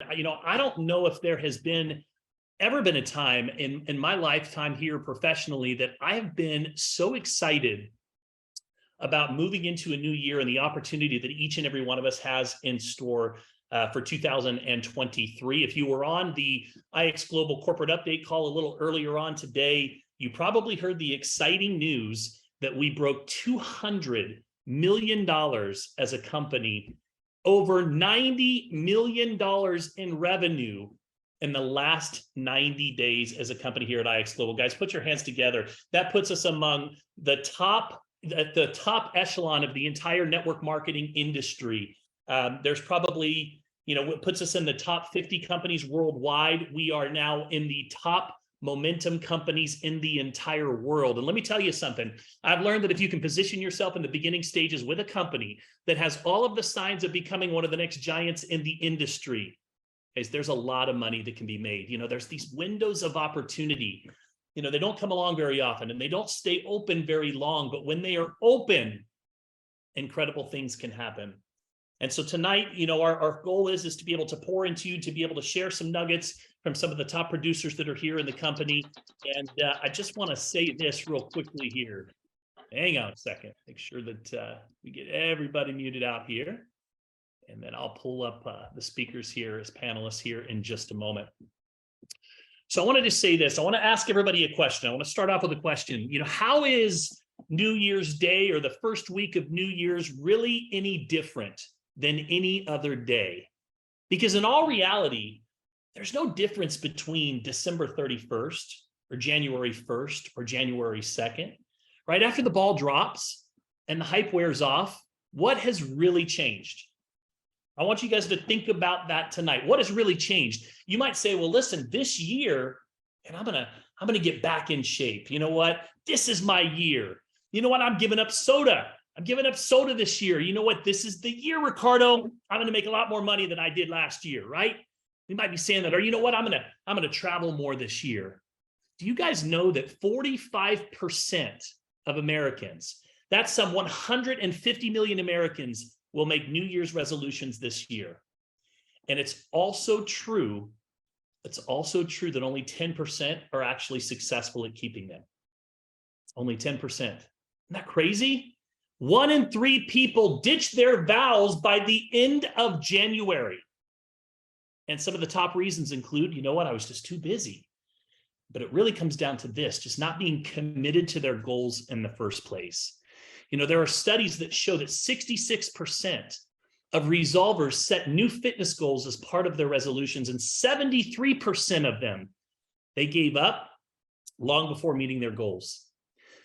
I don't know if there has ever been a time in my lifetime here professionally that I have been so excited about moving into a new year and the opportunity that each and every one of us has in store for 2023. If you were on the IX Global Corporate Update call a little earlier on today, you probably heard the exciting news that we broke $200 million as a company, over $90 million in revenue in the last 90 days as a company here at IX Global. Guys, put your hands together. That puts us among the top echelon of the entire network marketing industry. There's probably, what puts us in the top 50 companies worldwide. We are now in the top momentum companies in the entire world. And let me tell you something. I've learned that if you can position yourself in the beginning stages with a company that has all of the signs of becoming one of the next giants in the industry, guys, there's a lot of money that can be made. There's these windows of opportunity. They don't come along very often and they don't stay open very long, but when they are open, incredible things can happen. And so tonight, our goal is to be able to pour into you, to be able to share some nuggets from some of the top producers that are here in the company. And I just want to say this real quickly here. Hang on a second. Make sure that we get everybody muted out here. And then I'll pull up the speakers here as panelists here in just a moment. So I wanted to say this. I want to ask everybody a question. I want to start off with a question. How is New Year's Day or the first week of New Year's really any different than any other day? Because in all reality, there's no difference between December 31st or January 1st or January 2nd. Right after the ball drops and the hype wears off, what has really changed? I want you guys to think about that tonight. What has really changed? You might say, well, listen, this year, and I'm gonna get back in shape. You know what? This is my year. You know what? I'm giving up soda. I'm giving up soda this year. You know what? This is the year, Ricardo. I'm gonna make a lot more money than I did last year, right? You might be saying that, or you know what? I'm gonna travel more this year. Do you guys know that 45% of Americans, that's some 150 million Americans, will make New Year's resolutions this year? And it's also true that only 10% are actually successful at keeping them. Only 10%. Isn't that crazy? 1 in 3 people ditch their vows by the end of January. And some of the top reasons include, you know what, I was just too busy. But it really comes down to this, just not being committed to their goals in the first place. There are studies that show that 66% of resolvers set new fitness goals as part of their resolutions, and 73% of them, they gave up long before meeting their goals.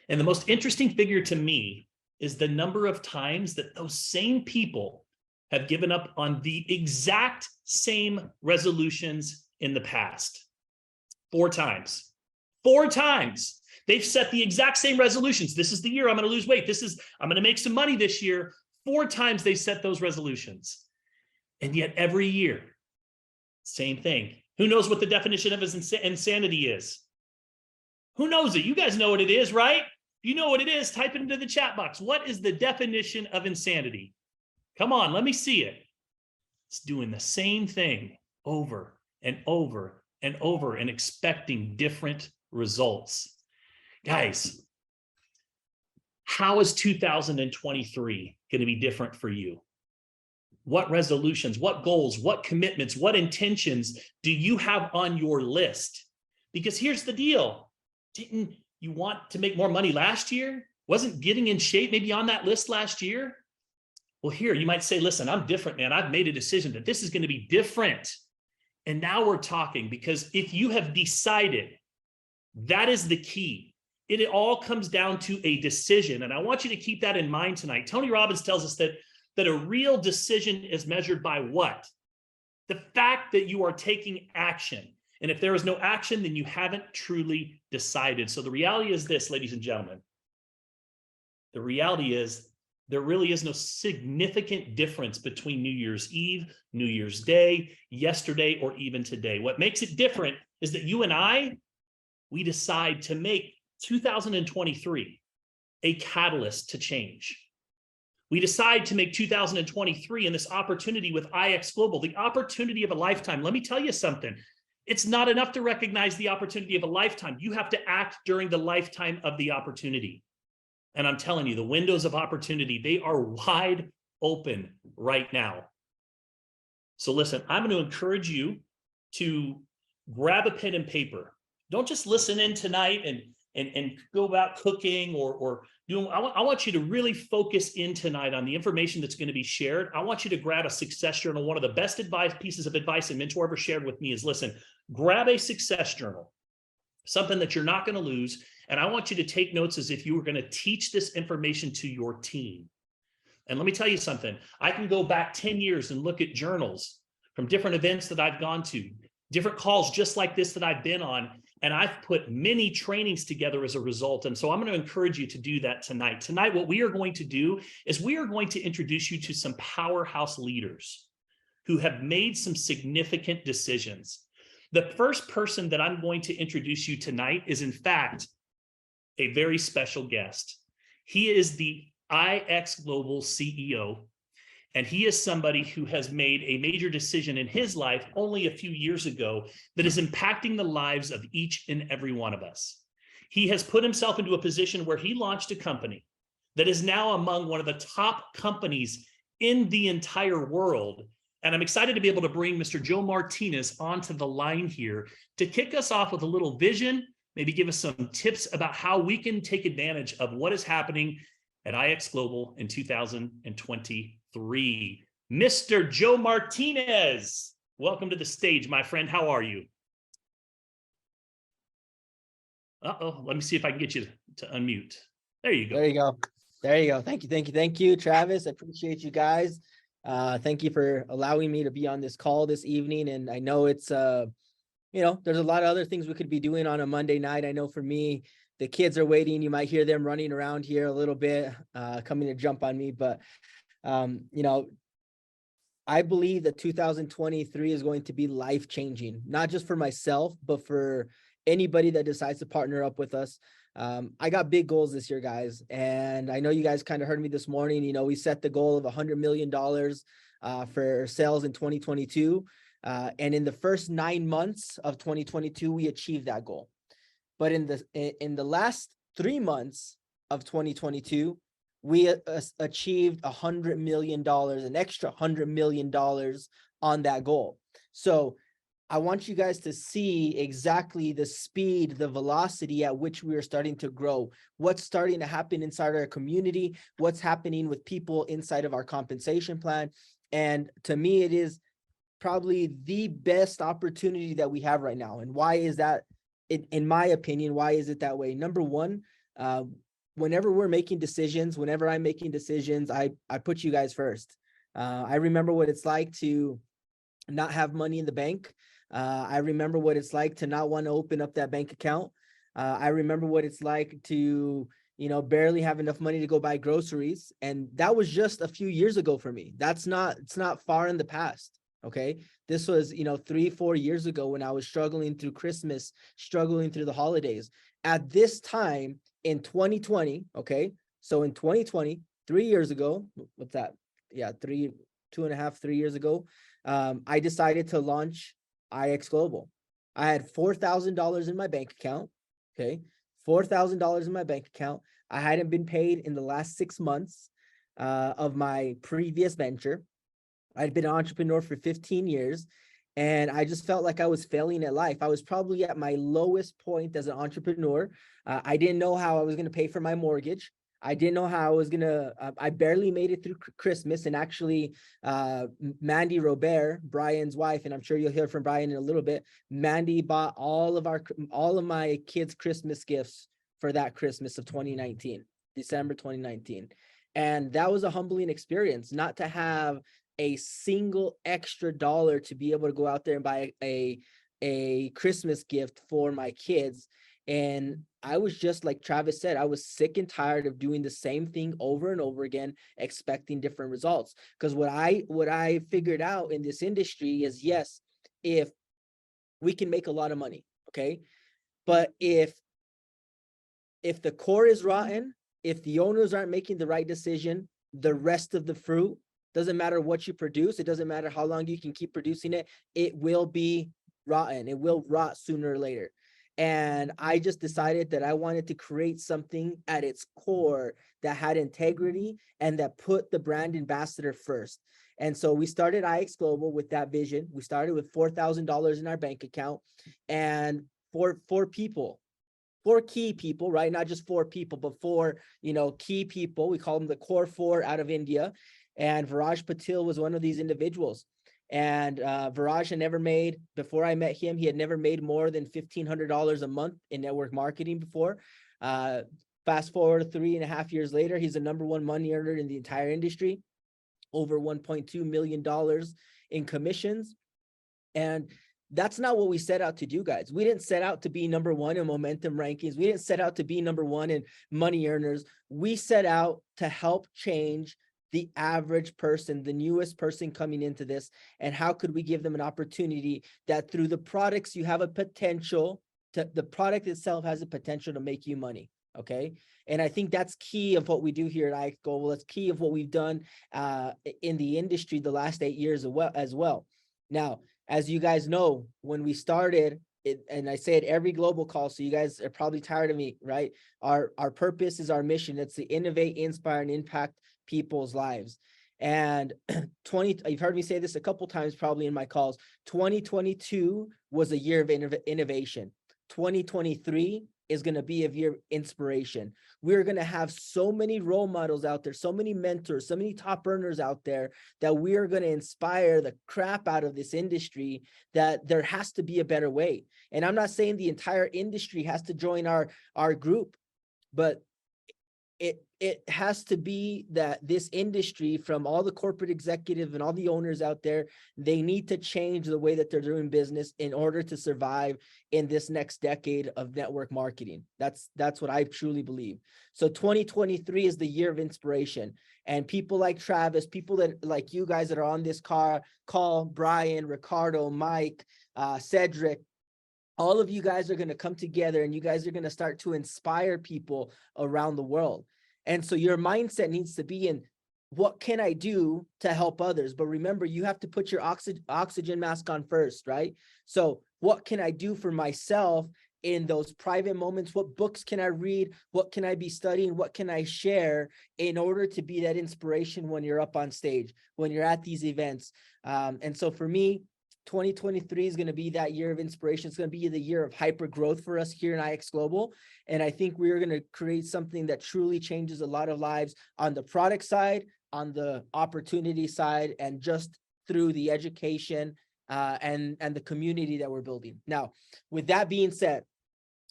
And the most interesting figure to me is the number of times that those same people have given up on the exact same resolutions in the past. 4 times. 4 times. They've set the exact same resolutions. This is the year I'm going to lose weight. I'm going to make some money this year. 4 times they set those resolutions. And yet every year, same thing. Who knows what the definition of insanity is? Who knows it? You guys know what it is, right? If you know what it is, type it into the chat box. What is the definition of insanity? Come on, let me see it. It's doing the same thing over and over and over and expecting different results. Guys, how is 2023 going to be different for you? What resolutions, what goals, what commitments, what intentions do you have on your list? Because here's the deal. Didn't you want to make more money last year? Wasn't getting in shape maybe on that list last year? Well, here you might say, listen, I'm different, man. I've made a decision that this is going to be different. And now we're talking, because if you have decided, that is the key. It all comes down to a decision. And I want you to keep that in mind tonight. Tony Robbins tells us that a real decision is measured by what? The fact that you are taking action. And if there is no action, then you haven't truly decided. So the reality is this, ladies and gentlemen. The reality is there really is no significant difference between New Year's Eve, New Year's Day, yesterday, or even today. What makes it different is that you and I, we decide to make 2023 a catalyst to change. We decide to make 2023 and this opportunity with IX Global, the opportunity of a lifetime. Let me tell you something. It's not enough to recognize the opportunity of a lifetime. You have to act during the lifetime of the opportunity. And I'm telling you, the windows of opportunity, they are wide open right now. So listen, I'm going to encourage you to grab a pen and paper. Don't just listen in tonight and go about cooking or doing. I want you to really focus in tonight on the information that's going to be shared. I want you to grab a success journal. One of the best pieces of advice a mentor ever shared with me is, listen, grab a success journal, something that you're not going to lose. And I want you to take notes as if you were going to teach this information to your team. And let me tell you something. I can go back 10 years and look at journals from different events that I've gone to, different calls just like this that I've been on, and I've put many trainings together as a result. And so I'm going to encourage you to do that tonight. Tonight, what we are going to do is we are going to introduce you to some powerhouse leaders who have made some significant decisions. The first person that I'm going to introduce you tonight is, in fact, a very special guest. He is the IX Global CEO. And he is somebody who has made a major decision in his life only a few years ago that is impacting the lives of each and every one of us. He has put himself into a position where he launched a company that is now among one of the top companies in the entire world. And I'm excited to be able to bring Mr. Joe Martinez onto the line here to kick us off with a little vision, maybe give us some tips about how we can take advantage of what is happening at IX Global in 2023. Mr. Joe Martinez, welcome to the stage, my friend. How are you? Let me see if I can get you to unmute. There you go. There you go. There you go. Thank you, Travis. I appreciate you guys. Thank you for allowing me to be on this call this evening. And I know it's, there's a lot of other things we could be doing on a Monday night. I know for me, the kids are waiting. You might hear them running around here a little bit, coming to jump on me. But, I believe that 2023 is going to be life-changing, not just for myself, but for anybody that decides to partner up with us. I got big goals this year, guys. And I know you guys kind of heard me this morning. We set the goal of $100 million for sales in 2022. And in the first 9 months of 2022, we achieved that goal. But in the last 3 months of 2022, we achieved $100 million, an extra $100 million on that goal. So I want you guys to see exactly the speed, the velocity at which we are starting to grow, what's starting to happen inside our community, what's happening with people inside of our compensation plan. And to me, it is probably the best opportunity that we have right now. And why is that? In my opinion, why is it that way? Number one, whenever we're making decisions, whenever I'm making decisions, I put you guys first. I remember what it's like to not have money in the bank. I remember what it's like to not want to open up that bank account. I remember what it's like to, barely have enough money to go buy groceries. And that was just a few years ago for me. It's not far in the past. Okay. This was, 3-4 years ago when I was struggling through Christmas, struggling through the holidays. At this time in 2020, okay. So in 2020, 3 years ago, what's that? Yeah, 2.5-3 years ago, I decided to launch IX Global. I had $4,000 in my bank account. Okay. $4,000 in my bank account. I hadn't been paid in the last 6 months of my previous venture. I'd been an entrepreneur for 15 years, and I just felt like I was failing at life. I was probably at my lowest point as an entrepreneur. I didn't know how I was going to pay for my mortgage. I didn't know how I was going to, I barely made it through Christmas. And actually, Mandy Robert, Bryan's wife, and I'm sure you'll hear from Bryan in a little bit, Mandy bought all of my kids' Christmas gifts for that Christmas of 2019, December 2019. And that was a humbling experience, not to have a single extra dollar to be able to go out there and buy a Christmas gift for my kids. And I was just like Travis said, I was sick and tired of doing the same thing over and over again, expecting different results. Because what I figured out in this industry is, yes, if we can make a lot of money, okay, but if the core is rotten, if the owners aren't making the right decision, the rest of the fruit, doesn't matter what you produce, it doesn't matter how long you can keep producing it, it will be rotten. It will rot sooner or later. And I just decided that I wanted to create something at its core that had integrity and that put the brand ambassador first. And so we started IX Global with that vision. We started with $4,000 in our bank account and four key people, right? Not just 4 people, but 4, key people. We call them the core 4 out of India. And Viraj Patil was one of these individuals. And Viraj had never made, before I met him, he had never made more than $1,500 a month in network marketing before. Fast forward 3.5 years later, he's the #1 money earner in the entire industry, over $1.2 million in commissions. And that's not what we set out to do, guys. We didn't set out to be #1 in momentum rankings. We didn't set out to be #1 in money earners. We set out to help change the average person, the newest person coming into this, and how could we give them an opportunity that through the products you have a potential to, the product itself has a potential to make you money. Okay. And I think that's key of what we do here at IX Global. That's key of what we've done in the industry the last 8 years as well. Now, as you guys know, when we started it, and I say it every global call, so you guys are probably tired of me, right? Our purpose is our mission. It's to innovate, inspire, and impact people's lives. And you've heard me say this a couple times probably in my calls. 2022 was a year of innovation. 2023 is going to be a year of inspiration. We're going to have so many role models out there, so many mentors, so many top earners out there that we are going to inspire the crap out of this industry, that there has to be a better way. And I'm not saying the entire industry has to join our group, but it has to be that this industry, from all the corporate executives and all the owners out there, they need to change the way that they're doing business in order to survive in this next decade of network marketing. That's what I truly believe. So 2023 is the year of inspiration, and people like Travis, people that like you guys that are on this call, Bryan, Ricardo, Mike, Cedrick, all of you guys are going to come together and you guys are going to start to inspire people around the world. And so your mindset needs to be in, what can I do to help others? But remember, you have to put your oxygen mask on first, right? So what can I do for myself in those private moments? What books can I read? What can I be studying? What can I share in order to be that inspiration when you're up on stage, when you're at these events? And so for me, 2023 is going to be that year of inspiration. It's going to be the year of hyper growth for us here in IX Global. And I think we're going to create something that truly changes a lot of lives on the product side, on the opportunity side, and just through the education and the community that we're building. Now, with that being said,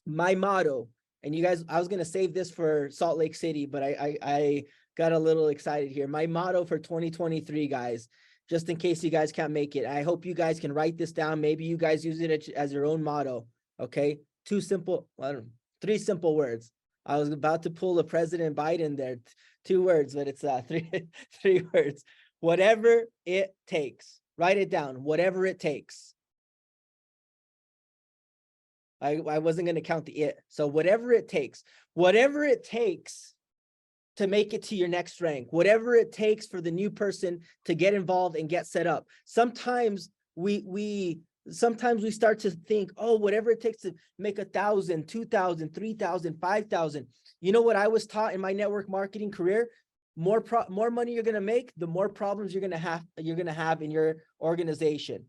my motto, and you guys, I was going to save this for Salt Lake City, but I got a little excited here. My motto for 2023, guys, just in case you guys can't make it, I hope you guys can write this down. Maybe you guys use it as your own motto. Okay. 3 simple words. I was about to pull a President Biden there, 2 words, but it's three words. Whatever it takes. Write it down. Whatever it takes. I wasn't going to count the it. So whatever it takes to make it to your next rank, whatever it takes for the new person to get involved and get set up. Sometimes we start to think, oh, whatever it takes to make 1,000, 2,000, 3,000, 5,000. You know what I was taught in my network marketing career? More money you're going to make, the more problems you're going to have in your organization.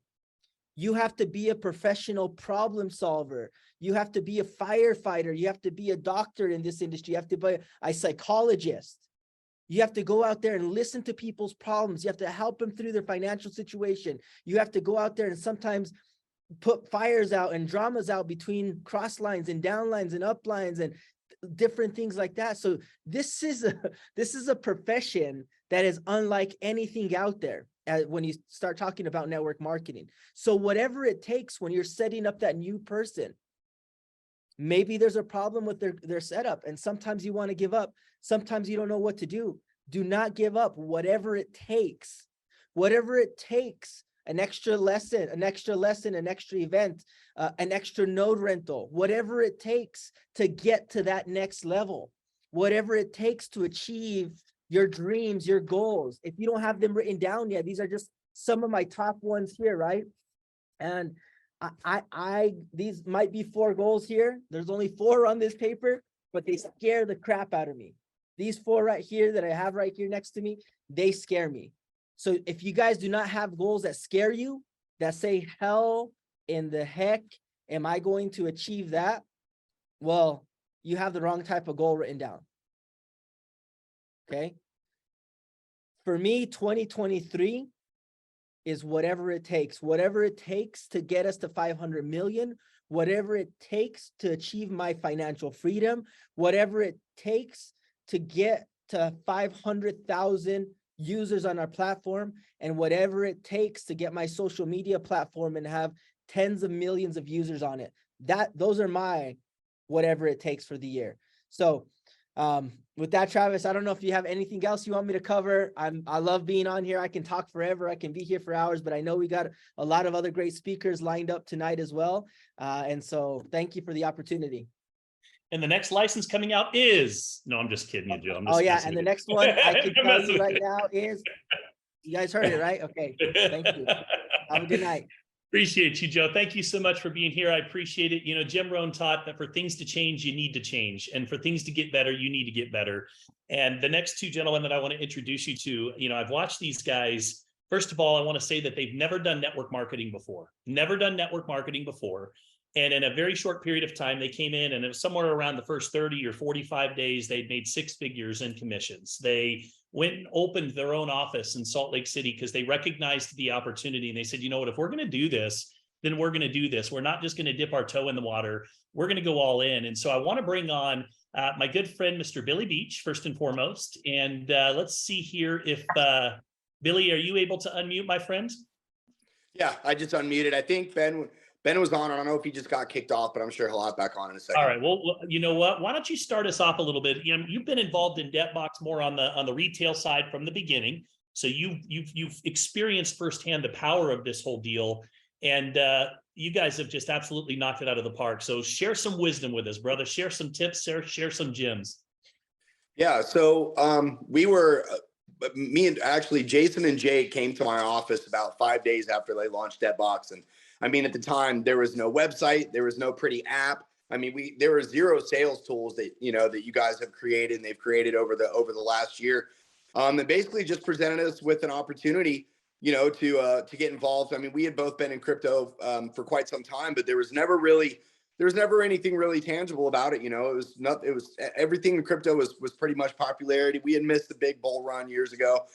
You have to be a professional problem solver. You have to be a firefighter. You have to be a doctor in this industry. You have to be a psychologist. You have to go out there and listen to people's problems. You have to help them through their financial situation. You have to go out there and sometimes put fires out and dramas out between cross lines and down lines and up lines and different things like that. So this is a profession that is unlike anything out there when you start talking about network marketing. So whatever it takes when you're setting up that new person, maybe there's a problem with their setup, and sometimes you want to give up. Sometimes you don't know what to do. Do not give up. Whatever it takes, an extra lesson, an extra event, an extra node rental, whatever it takes to get to that next level, whatever it takes to achieve your dreams, your goals. If you don't have them written down yet, these are just some of my top ones here, right? And these might be 4 goals here. There's only 4 on this paper, but they scare the crap out of me. These 4 right here that I have right here next to me, they scare me. So if you guys do not have goals that scare you, that say, hell in the heck, am I going to achieve that? Well, you have the wrong type of goal written down. Okay. For me, 2023 is whatever it takes to get us to 500 million, whatever it takes to achieve my financial freedom, whatever it takes to get to 500,000 users on our platform, and whatever it takes to get my social media platform and have tens of millions of users on it. Those are my whatever it takes for the year. So with that, Travis, I don't know if you have anything else you want me to cover. I love being on here. I can talk forever. I can be here for hours, but I know we got a lot of other great speakers lined up tonight as well. And so thank you for the opportunity. And the next license coming out is, no, I'm just kidding you, Joe. I'm just and the next one I can tell you right now is, you guys heard it, right? Okay, thank you. Have a good night. Appreciate you, Joe. Thank you so much for being here. I appreciate it. You know, Jim Rohn taught that for things to change, you need to change. And for things to get better, you need to get better. And the next 2 gentlemen that I want to introduce you to, you know, I've watched these guys. First of all, I want to say that they've never done network marketing before. And in a very short period of time, they came in, and it was somewhere around the first 30 or 45 days, they'd made 6 figures in commissions. They went and opened their own office in Salt Lake City because they recognized the opportunity. And they said, you know what, if we're going to do this, then we're going to do this. We're not just going to dip our toe in the water. We're going to go all in. And so I want to bring on my good friend, Mr. Billy Beach, first and foremost. And let's see here if, Billy, are you able to unmute, my friend? Yeah, I just unmuted. I think Ben was on. I don't know if he just got kicked off, but I'm sure he'll hop back on in a second. All right. Well, you know what? Why don't you start us off a little bit? You know, you've been involved in Debtbox more on the retail side from the beginning, so you've experienced firsthand the power of this whole deal, and you guys have just absolutely knocked it out of the park. So share some wisdom with us, brother. Share some tips. Share some gems. Yeah. So we were. Me and actually Jason and Jake came to my office about 5 days after they launched Debtbox. And I mean, at the time there was no website, there was no pretty app. I mean, there were 0 sales tools that, you know, that you guys have created and they've created over the last year. And basically just presented us with an opportunity, you know, to get involved. I mean, we had both been in crypto for quite some time, but there was never anything really tangible about it. You know, it was everything in crypto was pretty much popularity. We had missed the big bull run years ago.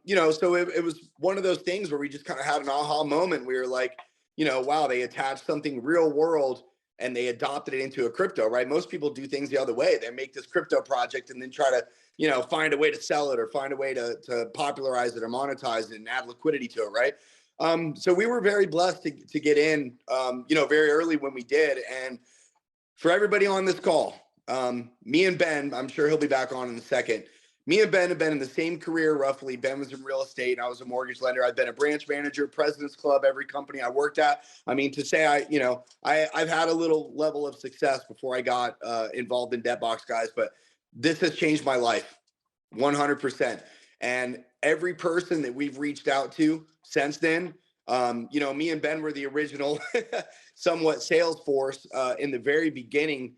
You know, so it was one of those things where we just kind of had an aha moment. We were like, you know, wow, they attached something real world and they adopted it into a crypto, right? Most people do things the other way. They make this crypto project and then try to, you know, find a way to sell it or find a way to popularize it or monetize it and add liquidity to it, right? So we were very blessed to get in, you know, very early when we did. And for everybody on this call, me and Ben, I'm sure he'll be back on in a second. Me and Ben have been in the same career roughly. Ben was in real estate and I was a mortgage lender. I've been a branch manager, President's Club, every company I worked at. I mean, to say I've had a little level of success before I got involved in Debtbox, guys, but this has changed my life 100%. And every person that we've reached out to since then, you know, me and Ben were the original somewhat sales force in the very beginning.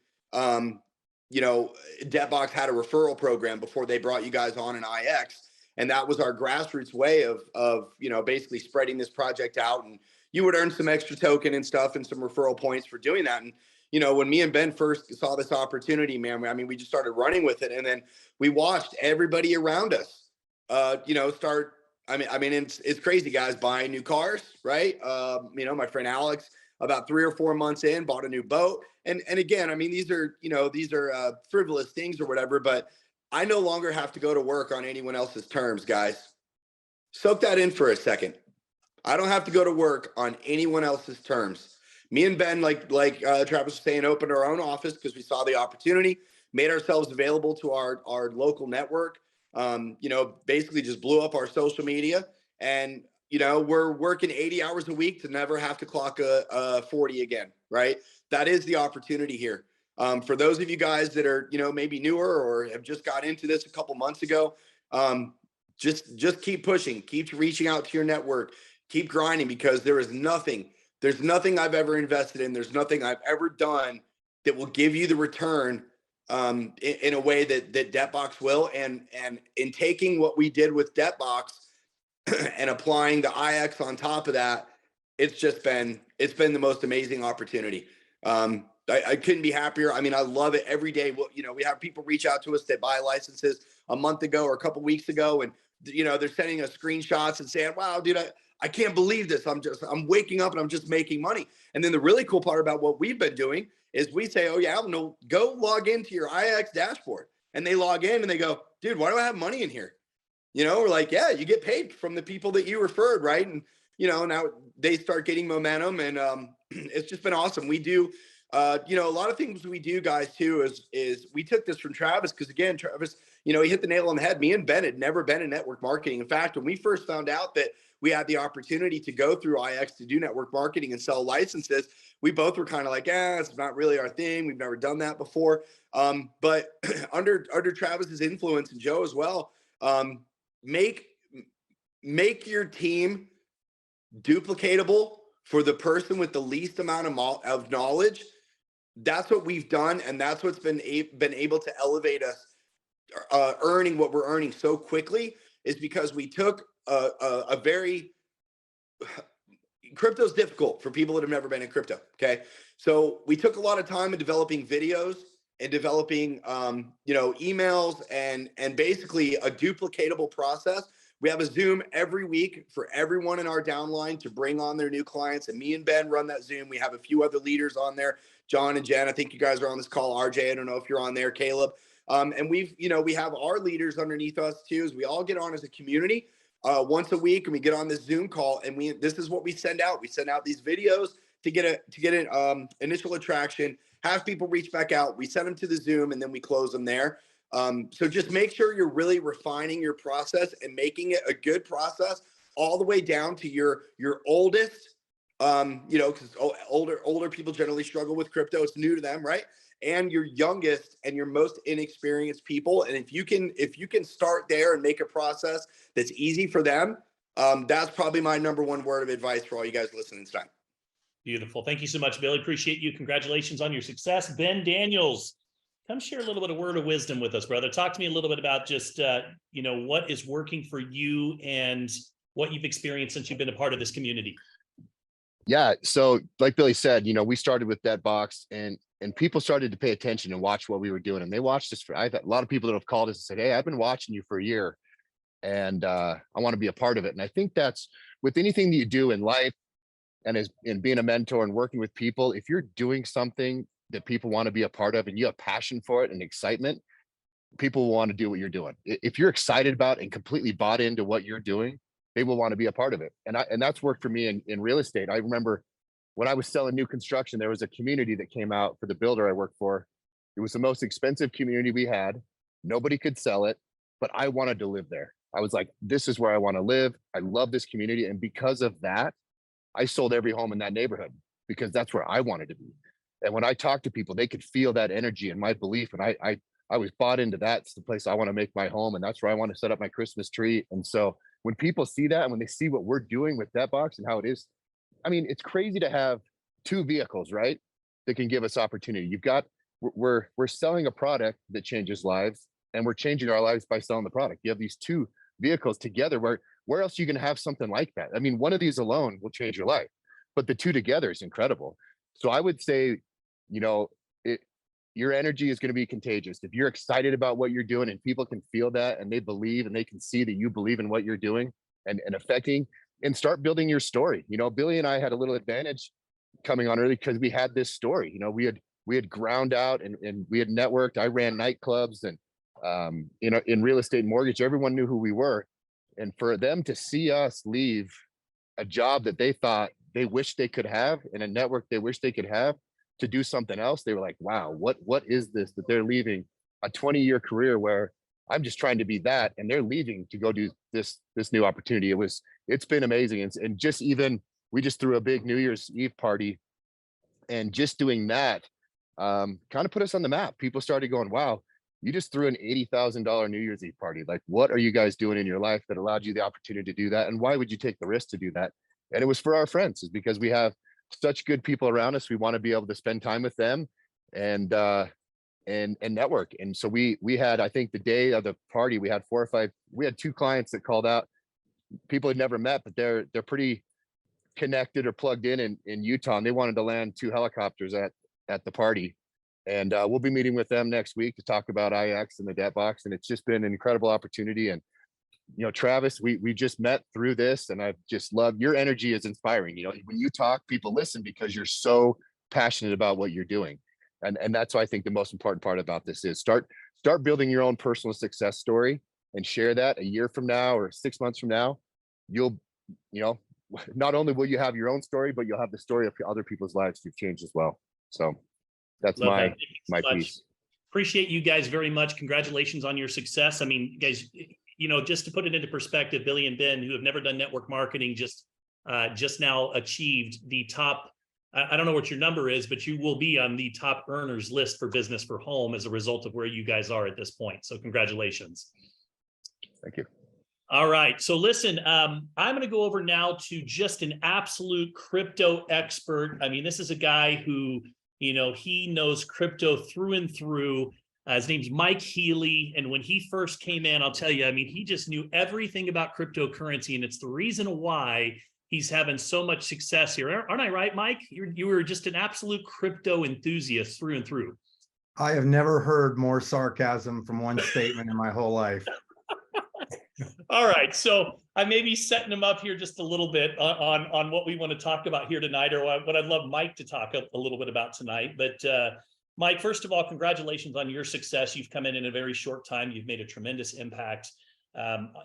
You know, Debtbox had a referral program before they brought you guys on in IX. And that was our grassroots way of, you know, basically spreading this project out. And you would earn some extra token and stuff and some referral points for doing that. And, you know, when me and Ben first saw this opportunity, man, I mean, we just started running with it. And then we watched everybody around us, you know, start. I mean, it's crazy, guys, buying new cars, right? You know, my friend Alex, about 3 or 4 months in, bought a new boat. And again, I mean, these are frivolous things or whatever, but I no longer have to go to work on anyone else's terms, guys. Soak that in for a second. I don't have to go to work on anyone else's terms. Me and Ben, like Travis was saying, opened our own office because we saw the opportunity, made ourselves available to our local network. You know, basically just blew up our social media, and you know, we're working 80 hours a week to never have to clock a 40 again, right? That is the opportunity here. For those of you guys that are, you know, maybe newer or have just got into this a couple months ago, Just keep pushing, keep reaching out to your network, keep grinding, because there's nothing I've ever invested in, there's nothing I've ever done that will give you the return in a way that Debtbox will. And in taking what we did with Debtbox and applying the IX on top of that, it's been the most amazing opportunity. I couldn't be happier. I mean, I love it every day. Well, we have people reach out to us that buy licenses a month ago or a couple weeks ago, and they're sending us screenshots and saying, "Wow, dude, I can't believe this. I'm waking up and I'm just making money." And then the really cool part about what we've been doing is we say, "Oh yeah, no, go log into your IX dashboard," and they log in and they go, "Dude, why do I have money in here?" We're like, "Yeah, you get paid from the people that you referred, right?" And now they start getting momentum, and it's just been awesome. We do. A lot of things we do, guys, too, is we took this from Travis, because again, Travis, he hit the nail on the head. Me and Ben had never been in network marketing. In fact, when we first found out that we had the opportunity to go through IX to do network marketing and sell licenses, we both were kind of like, it's not really our thing. We've never done that before. But under Travis's influence, and Joe as well, make your team duplicatable for the person with the least amount of knowledge. That's what we've done, and that's what's been able to elevate us earning what we're earning so quickly, is because we took a very crypto's difficult for people that have never been in crypto. Okay. So we took a lot of time in developing videos and developing, emails and basically a duplicatable process. We have a Zoom every week for everyone in our downline to bring on their new clients. And me and Ben run that Zoom. We have a few other leaders on there. John and Jen, I think you guys are on this call. RJ, I don't know if you're on there. Caleb. And we have our leaders underneath us too, as we all get on as a community once a week, and we get on this Zoom call, and this is what we send out. We send out these videos to get an initial attraction, have people reach back out. We send them to the Zoom, and then we close them there. So just make sure you're really refining your process and making it a good process all the way down to your oldest, because older people generally struggle with crypto. It's new to them, right? And your youngest and your most inexperienced people. And if you can start there and make a process that's easy for them, that's probably my number one word of advice for all you guys listening tonight. Beautiful. Thank you so much, Billy. Appreciate you. Congratulations on your success. Ben Daniels, come share a little bit of word of wisdom with us, brother. Talk to me a little bit about just, what is working for you and what you've experienced since you've been a part of this community. Yeah. So like Billy said, we started with Debtbox, and people started to pay attention and watch what we were doing. And they watched us I've had a lot of people that have called us and said, "Hey, I've been watching you for a year, and I want to be a part of it." And I think that's with anything that you do in life, and in being a mentor and working with people, if you're doing something that people want to be a part of and you have passion for it and excitement, people will want to do what you're doing. If you're excited about and completely bought into what you're doing, they will want to be a part of it. And that's worked for me in real estate. I remember when I was selling new construction, there was a community that came out for the builder I worked for. It was the most expensive community we had. Nobody could sell it, but I wanted to live there. I was like, this is where I want to live. I love this community. And because of that, I sold every home in that neighborhood, because that's where I wanted to be. And when I talked to people, they could feel that energy and my belief. And I was bought into that. It's the place I want to make my home, and that's where I want to set up my Christmas tree. And so when people see that, and when they see what we're doing with Debtbox and how it is, I mean, it's crazy to have two vehicles, right, that can give us opportunity. We're selling a product that changes lives, and we're changing our lives by selling the product. You have these two vehicles together. Where else are you going to have something like that? I mean, one of these alone will change your life, but the two together is incredible. So I would say, your energy is going to be contagious. If you're excited about what you're doing and people can feel that, and they believe and they can see that you believe in what you're doing and affecting, and start building your story. Billy and I had a little advantage coming on early because we had this story. We had ground out and we had networked. I ran nightclubs and in real estate and mortgage, everyone knew who we were. And for them to see us leave a job that they thought they wished they could have, in a network they wish they could have, to do something else, they were like, wow, what is this that they're leaving a 20-year career where I'm just trying to be that, and they're leaving to go do this new opportunity. It's been amazing. And just we just threw a big New Year's Eve party, and just doing that kind of put us on the map. People started going, wow, You just threw an $80,000 New Year's Eve party. Like, what are you guys doing in your life that allowed you the opportunity to do that? And why would you take the risk to do that? And it was for our friends, is because we have such good people around us. We want to be able to spend time with them and network. And so we had, I think the day of the party, we had 2 clients that called out, people had never met, but they're pretty connected or plugged in Utah, and they wanted to land 2 helicopters at the party. And we'll be meeting with them next week to talk about IX and the Debtbox. And it's just been an incredible opportunity. And, you know, Travis, we just met through this, and I've just loved your energy is inspiring. You know, when you talk, people listen because you're so passionate about what you're doing. And that's why I think the most important part about this is start building your own personal success story and share that. A year from now or 6 months from now, you'll, you know, not only will you have your own story, but you'll have the story of other people's lives you've changed as well. So that's Love that. my Thank you so much. piece. Appreciate you guys very much. Congratulations on your success. I mean, guys, you know, just to put it into perspective, Billy and Ben, who have never done network marketing, just now achieved the top, I don't know what your number is, but you will be on the top earners list for business for home as a result of where you guys are at this point. So congratulations. Thank you. All right. So listen, I'm going to go over now to just an absolute crypto expert. I mean, this is a guy who, you know, he knows crypto through and through. His name's Mike Healy. And when he first came in, I'll tell you, I mean, he just knew everything about cryptocurrency. And it's the reason why he's having so much success here. Aren't I right, Mike? You were just an absolute crypto enthusiast through and through. I have never heard more sarcasm from one statement in my whole life. All right, so I may be setting him up here just a little bit on what we want to talk about here tonight, or what I'd love Mike to talk a little bit about tonight. But Mike, first of all, congratulations on your success. You've come in a very short time. You've made a tremendous impact.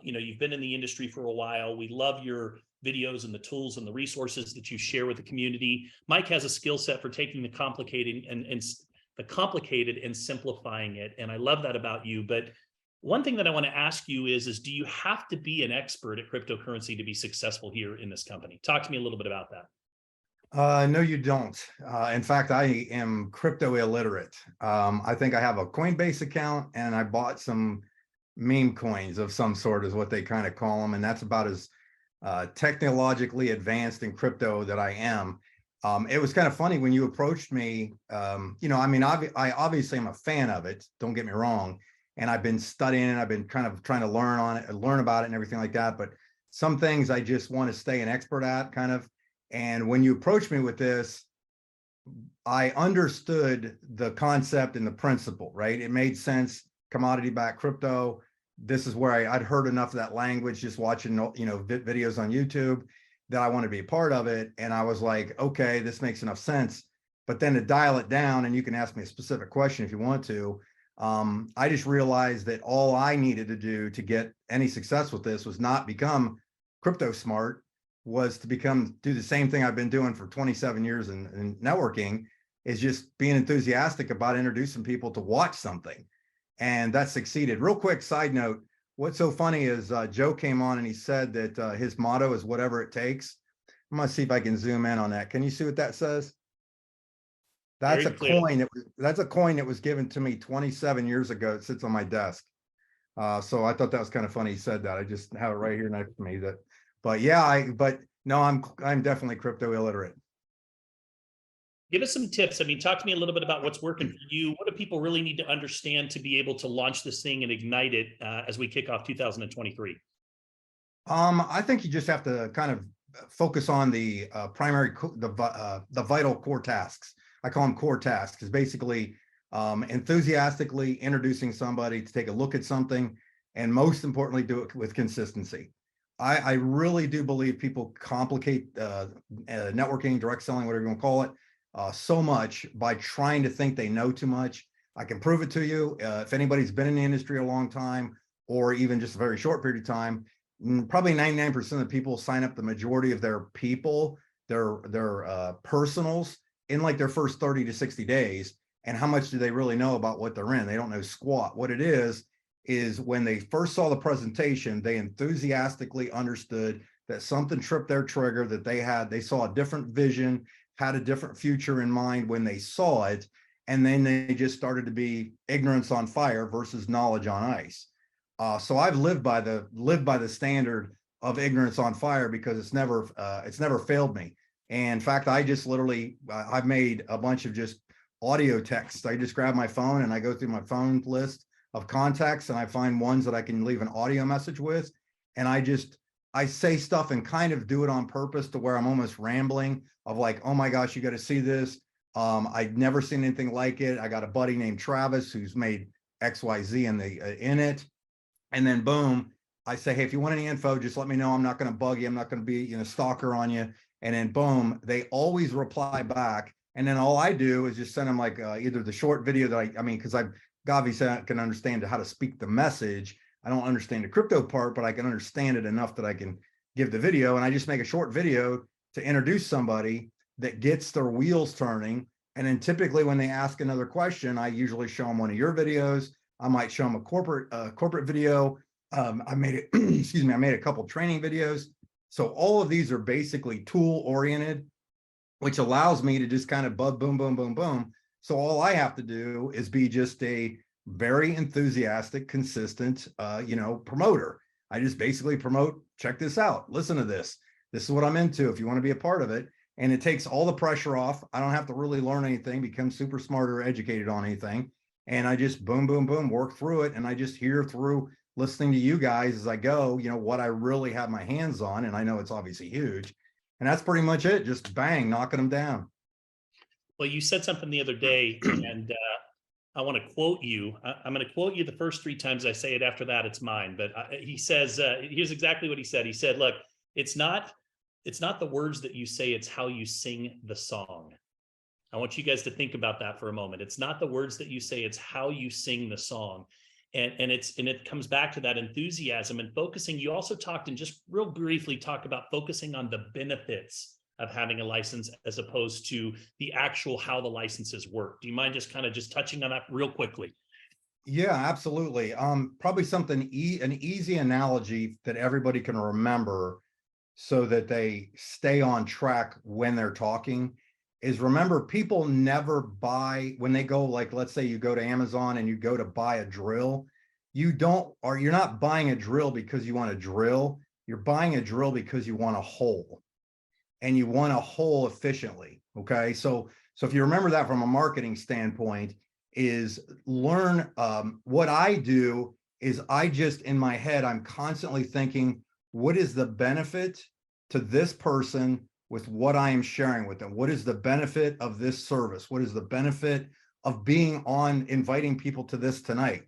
You know, you've been in the industry for a while. We love your videos and the tools and the resources that you share with the community. Mike has a skill set for taking the complicated and simplifying it, and I love that about you. But one thing that I want to ask you is do you have to be an expert at cryptocurrency to be successful here in this company? Talk to me a little bit about that. No, you don't. In fact, I am crypto illiterate. I think I have a Coinbase account, and I bought some meme coins of some sort is what they kind of call them. And that's about as technologically advanced in crypto that I am. It was kind of funny when you approached me. You know, I mean, I obviously am a fan of it. Don't get me wrong. And I've been studying it. I've been kind of trying to learn on it, learn about it and everything like that. But some things I just want to stay an expert at kind of. And when you approached me with this, I understood the concept and the principle, right? It made sense. Commodity-backed crypto. This is where I'd heard enough of that language, just watching, you know, videos on YouTube, that I want to be a part of it. And I was like, okay, this makes enough sense. But then to dial it down, and you can ask me a specific question if you want to, I just realized that all I needed to do to get any success with this was not become crypto smart, was to do the same thing I've been doing for 27 years in networking, is just being enthusiastic about introducing people to watch something. And that succeeded. Real quick side note, what's so funny is Joe came on and he said that his motto is whatever it takes. I'm gonna see if I can zoom in on that. Can you see what that says? That's a coin. That's a coin that was given to me 27 years ago. It sits on my desk. So I thought that was kind of funny he said that. I just have it right here next to me. But yeah, no, I'm definitely crypto illiterate. Give us some tips. I mean, talk to me a little bit about what's working for you. What do people really need to understand to be able to launch this thing and ignite it as we kick off 2023? I think you just have to kind of focus on the the vital core tasks. I call them core tasks, is basically enthusiastically introducing somebody to take a look at something, and most importantly, do it with consistency. I really do believe people complicate networking, direct selling, whatever you want to call it, so much by trying to think they know too much. I can prove it to you. If anybody's been in the industry a long time, or even just a very short period of time, probably 99% of the people sign up the majority of their people, their personals, in like their first 30 to 60 days. And how much do they really know about what they're in? They don't know squat. What it is when they first saw the presentation, they enthusiastically understood that something tripped their trigger, that they saw a different vision, had a different future in mind when they saw it. And then they just started to be ignorance on fire versus knowledge on ice. So I've lived by the standard of ignorance on fire because it's never failed me. And in fact, I just literally, I've made a bunch of just audio texts. I just grab my phone and I go through my phone list of contacts and I find ones that I can leave an audio message with. And I say stuff and kind of do it on purpose to where I'm almost rambling of like, oh my gosh, you got to see this. I've never seen anything like it. I got a buddy named Travis who's made XYZ in it. And then boom, I say, hey, if you want any info, just let me know. I'm not going to bug you. I'm not going to be, stalker on you. And then boom, they always reply back. And then all I do is just send them like either the short video that I mean, because I've obviously can understand how to speak the message. I don't understand the crypto part, but I can understand it enough that I can give the video. And I just make a short video to introduce somebody that gets their wheels turning. And then typically when they ask another question, I usually show them one of your videos. I might show them a corporate video. I made it, excuse me, I made a couple training videos. So all of these are basically tool oriented, which allows me to just kind of boom, boom, boom, boom. So all I have to do is be just a very enthusiastic, consistent, promoter. I just basically promote, check this out, listen to this. This is what I'm into if you want to be a part of it. And it takes all the pressure off. I don't have to really learn anything, become super smart or educated on anything. And I just boom, boom, boom, work through it. And I just hear through listening to you guys as I go, what I really have my hands on. And I know it's obviously huge. And that's pretty much it. Just bang, knocking them down. Well, you said something the other day, and I want to quote you. I'm going to quote you the first 3 times I say it. After that, it's mine. But he says, here's exactly what he said. He said, look, it's not the words that you say, it's how you sing the song. I want you guys to think about that for a moment. It's not the words that you say, it's how you sing the song. And it comes back to that enthusiasm and focusing. You also talked, and just real briefly talk about focusing on the benefits of having a license as opposed to the actual how the licenses work. Do you mind just kind of just touching on that real quickly? Yeah, absolutely. Probably something an easy analogy that everybody can remember so that they stay on track when they're talking is, remember, people never buy when they go, like, let's say you go to Amazon and you go to buy a drill. You're not buying a drill because you want to drill. You're buying a drill because you want a hole, and you want a hole efficiently. Okay. So if you remember that from a marketing standpoint, is learn, what I do is I just, in my head, I'm constantly thinking, what is the benefit to this person with what I am sharing with them? What is the benefit of this service? What is the benefit of being on, inviting people to this tonight?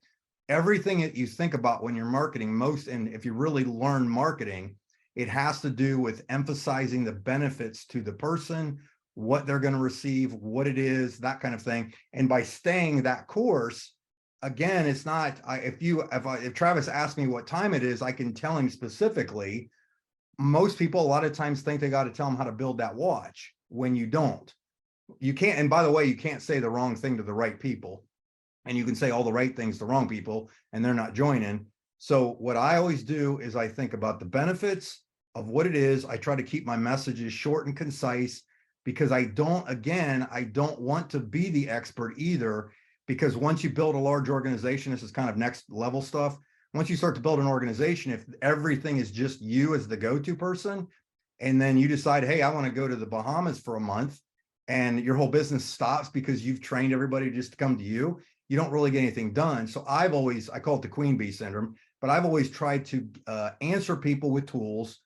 Everything that you think about when you're marketing and if you really learn marketing, it has to do with emphasizing the benefits to the person, what they're going to receive, what it is, that kind of thing. And by staying that course, again, it's not, if Travis asks me what time it is, I can tell him specifically. Most people a lot of times think they got to tell them how to build that watch when you don't. You can't, and by the way, you can't say the wrong thing to the right people, and you can say all the right things to wrong people and they're not joining. So what I always do is I think about the benefits of what it is. I try to keep my messages short and concise because I don't want to be the expert either, because once you build a large organization, this is kind of next level stuff. Once you start to build an organization, if everything is just you as the go-to person, and then you decide, hey, I want to go to the Bahamas for a month, and your whole business stops because you've trained everybody just to come to you, you don't really get anything done. So I call it the queen bee syndrome, but I've always tried to answer people with tools,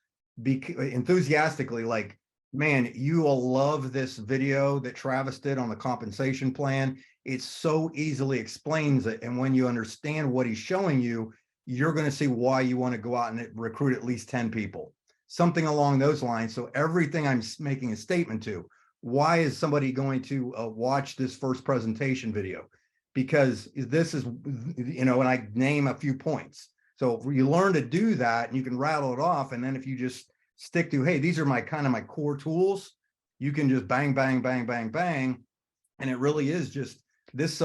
enthusiastically, like, man, you will love this video that Travis did on the compensation plan. It so easily explains it. And when you understand what he's showing you, you're going to see why you want to go out and recruit at least 10 people, something along those lines. So everything I'm making a statement to, why is somebody going to watch this first presentation video? Because this is, and I name a few points. So you learn to do that and you can rattle it off. And then if you just stick to, hey, these are my core tools, you can just bang, bang, bang, bang, bang. And it really is just this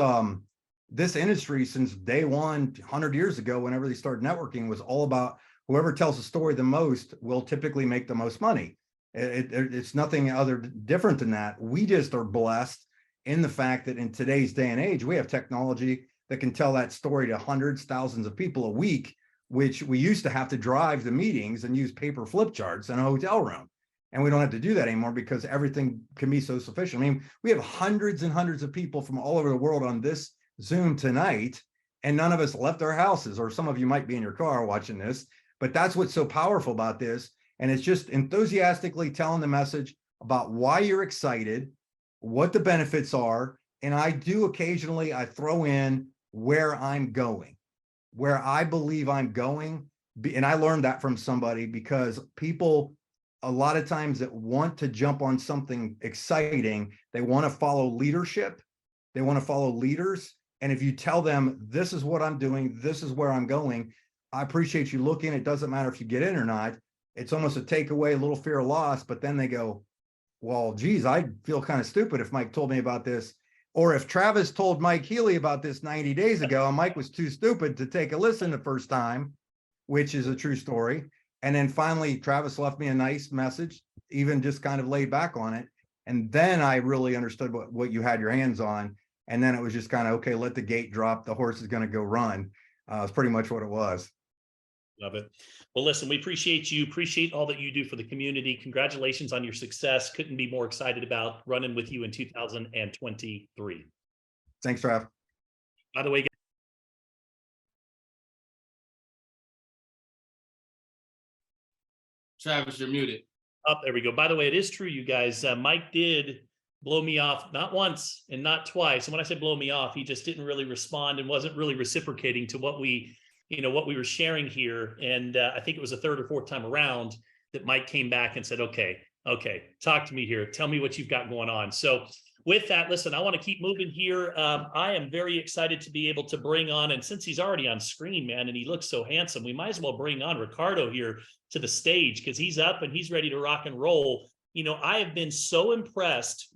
industry since day one, 100 years ago, whenever they started networking, was all about whoever tells the story the most will typically make the most money. It's nothing other different than that. We just are blessed in the fact that in today's day and age, we have technology that can tell that story to hundreds, thousands of people a week, which we used to have to drive the meetings and use paper flip charts in a hotel room. And we don't have to do that anymore because everything can be so sufficient. I mean, we have hundreds and hundreds of people from all over the world on this Zoom tonight, and none of us left our houses, or some of you might be in your car watching this, but that's what's so powerful about this. And it's just enthusiastically telling the message about why you're excited, what the benefits are. And I do occasionally, I throw in where I'm going, where I believe I'm going. And I learned that from somebody, because people, a lot of times, that want to jump on something exciting, they want to follow leadership, they want to follow leaders. And if you tell them, this is what I'm doing, this is where I'm going, I appreciate you looking, it doesn't matter if you get in or not. It's almost a takeaway, a little fear of loss, but then they go, well, geez, I'd feel kind of stupid if Mike told me about this. Or if Travis told Mike Healy about this 90 days ago, and Mike was too stupid to take a listen the first time, which is a true story. And then finally, Travis left me a nice message, even just kind of laid back on it. And then I really understood what you had your hands on. And then it was just kind of, okay, let the gate drop. The horse is going to go run. It's pretty much what it was. Love it. Well, listen, we appreciate you, appreciate all that you do for the community. Congratulations on your success. Couldn't be more excited about running with you in 2023. Thanks, Trav. By the way, Travis, you're muted. there we go. By the way, it is true, you guys. Mike did blow me off, not once and not twice. And when I say blow me off, he just didn't really respond and wasn't really reciprocating to what we were sharing here. And I think it was the third or fourth time around that Mike came back and said, okay, talk to me here. Tell me what you've got going on. So with that, listen, I want to keep moving here. I am very excited to be able to bring on, and since he's already on screen, man, and he looks so handsome, we might as well bring on Ricardo here to the stage, because he's up and he's ready to rock and roll. You know, I have been so impressed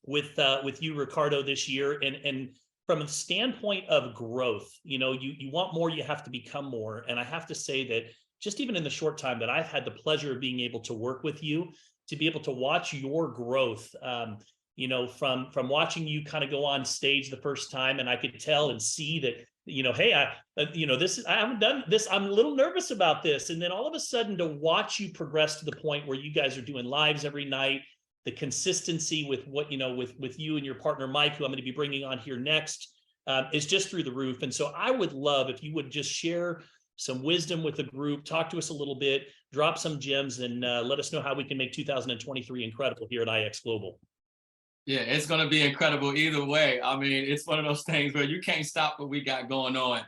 with you, Ricardo, this year. And from a standpoint of growth, you want more, you have to become more. And I have to say that just even in the short time that I've had the pleasure of being able to work with you, to be able to watch your growth, from watching you kind of go on stage the first time, and I could tell and see that, hey, I haven't done this. I'm a little nervous about this. And then all of a sudden to watch you progress to the point where you guys are doing lives every night, the consistency with what, with you and your partner, Mike, who I'm going to be bringing on here next, is just through the roof. And so I would love if you would just share some wisdom with the group, talk to us a little bit, drop some gems, and let us know how we can make 2023 incredible here at IX Global. Yeah, it's going to be incredible either way. I mean, it's one of those things where you can't stop what we got going on.